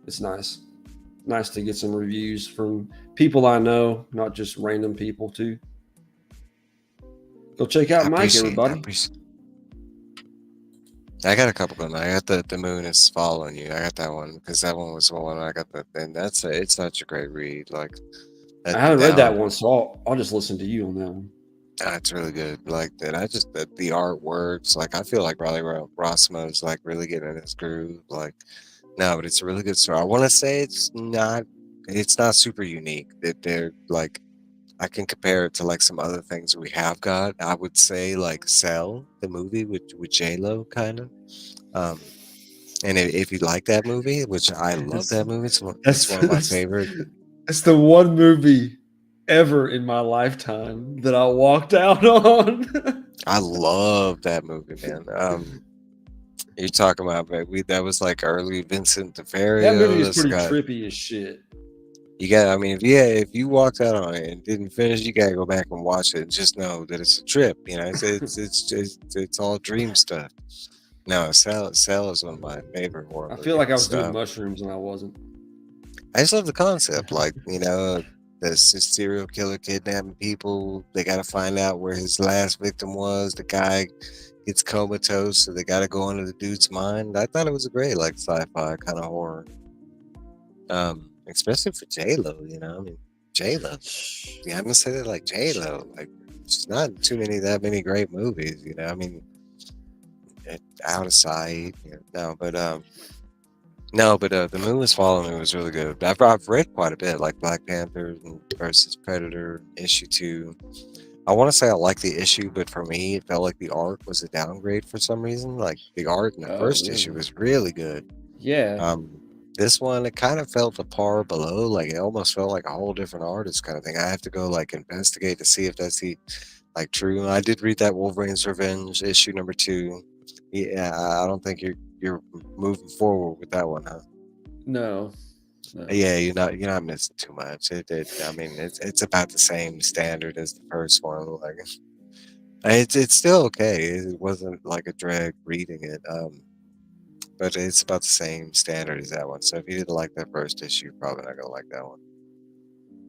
it's nice to get some reviews from people I know, not just random people too. Go check out Mike, everybody. I got a couple of them. I got the Moon is Following You. I got that one because that one was the one I got. And it's such a great read. Like I haven't read that one, so I'll just listen to you on that one. It's really good. Like that, the artworks. Like I feel like Riley Rossmo is like really getting in his groove. Like no, but it's a really good story. I want to say it's not super unique. That they're like I can compare it to like some other things we have got. I would say like Cell, the movie with J-Lo, kind of. And if you like that movie, which I love that movie, it's one of my favorite. It's the one movie ever in my lifetime that I walked out on. I love that movie, man. You're talking about that was like early Vincent D'Onofrio. That movie is pretty trippy as shit. You got, I mean, if you walked out on it and didn't finish, you gotta go back and watch it and just know that it's a trip. It's all dream stuff. No, Cell is one of my favorite horror movies. I feel like I was doing mushrooms and I wasn't. I just love the concept, like the serial killer kidnapping people. They got to find out where his last victim was. The guy gets comatose, so they got to go into the dude's mind. I thought it was a great like sci-fi kind of horror. Especially for J-Lo, I mean, J-Lo. Yeah, I'm gonna say that like J-Lo. Like, she's not too that many great movies, I mean, Out of Sight. The Moon Was Following Me was really good. I've read quite a bit, like Black Panther versus Predator issue 2. I want to say I like the issue, but for me, it felt like the art was a downgrade for some reason. Like the art in the first issue was really good. Yeah. This one, it kind of felt a par below. Like it almost felt like a whole different artist kind of thing. I have to go like investigate to see if that's like true. I did read that Wolverine's Revenge issue number 2. Yeah, I don't think you're moving forward with that one, huh? No. Yeah, you're not missing too much. I mean, it's about the same standard as the first one. Like, it's still okay. It wasn't like a drag reading it. But it's about the same standard as that one. So if you didn't like that first issue, you're probably not gonna like that one.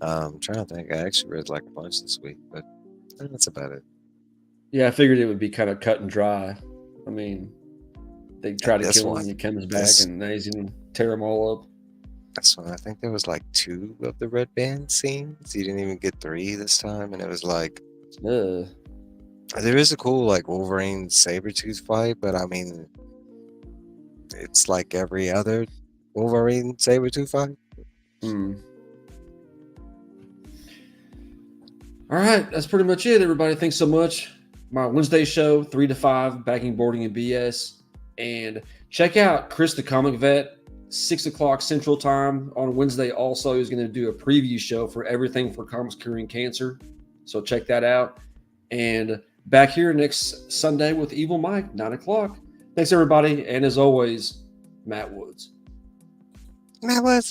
I'm trying to think. I actually read like a bunch this week, but that's about it. Yeah, I figured it would be kind of cut and dry. I mean, they try to kill him and he comes back and now he's in tear them all up. That's when I think there was like 2 of the red band scenes. You didn't even get 3 this time, and it was like Uh, there is a cool like Wolverine Sabretooth fight, but I mean it's like every other Wolverine Sabretooth fight. All right, that's pretty much it, everybody. Thanks so much. My Wednesday show, 3 to 5, backing, boarding, and BS. And check out Chris the Comic Vet, 6 o'clock Central Time on Wednesday. Also, he's going to do a preview show for everything for Comics Curing Cancer. So check that out. And back here next Sunday with Evil Mike, 9 o'clock. Thanks, everybody. And as always, Matt Woods. Matt Woods.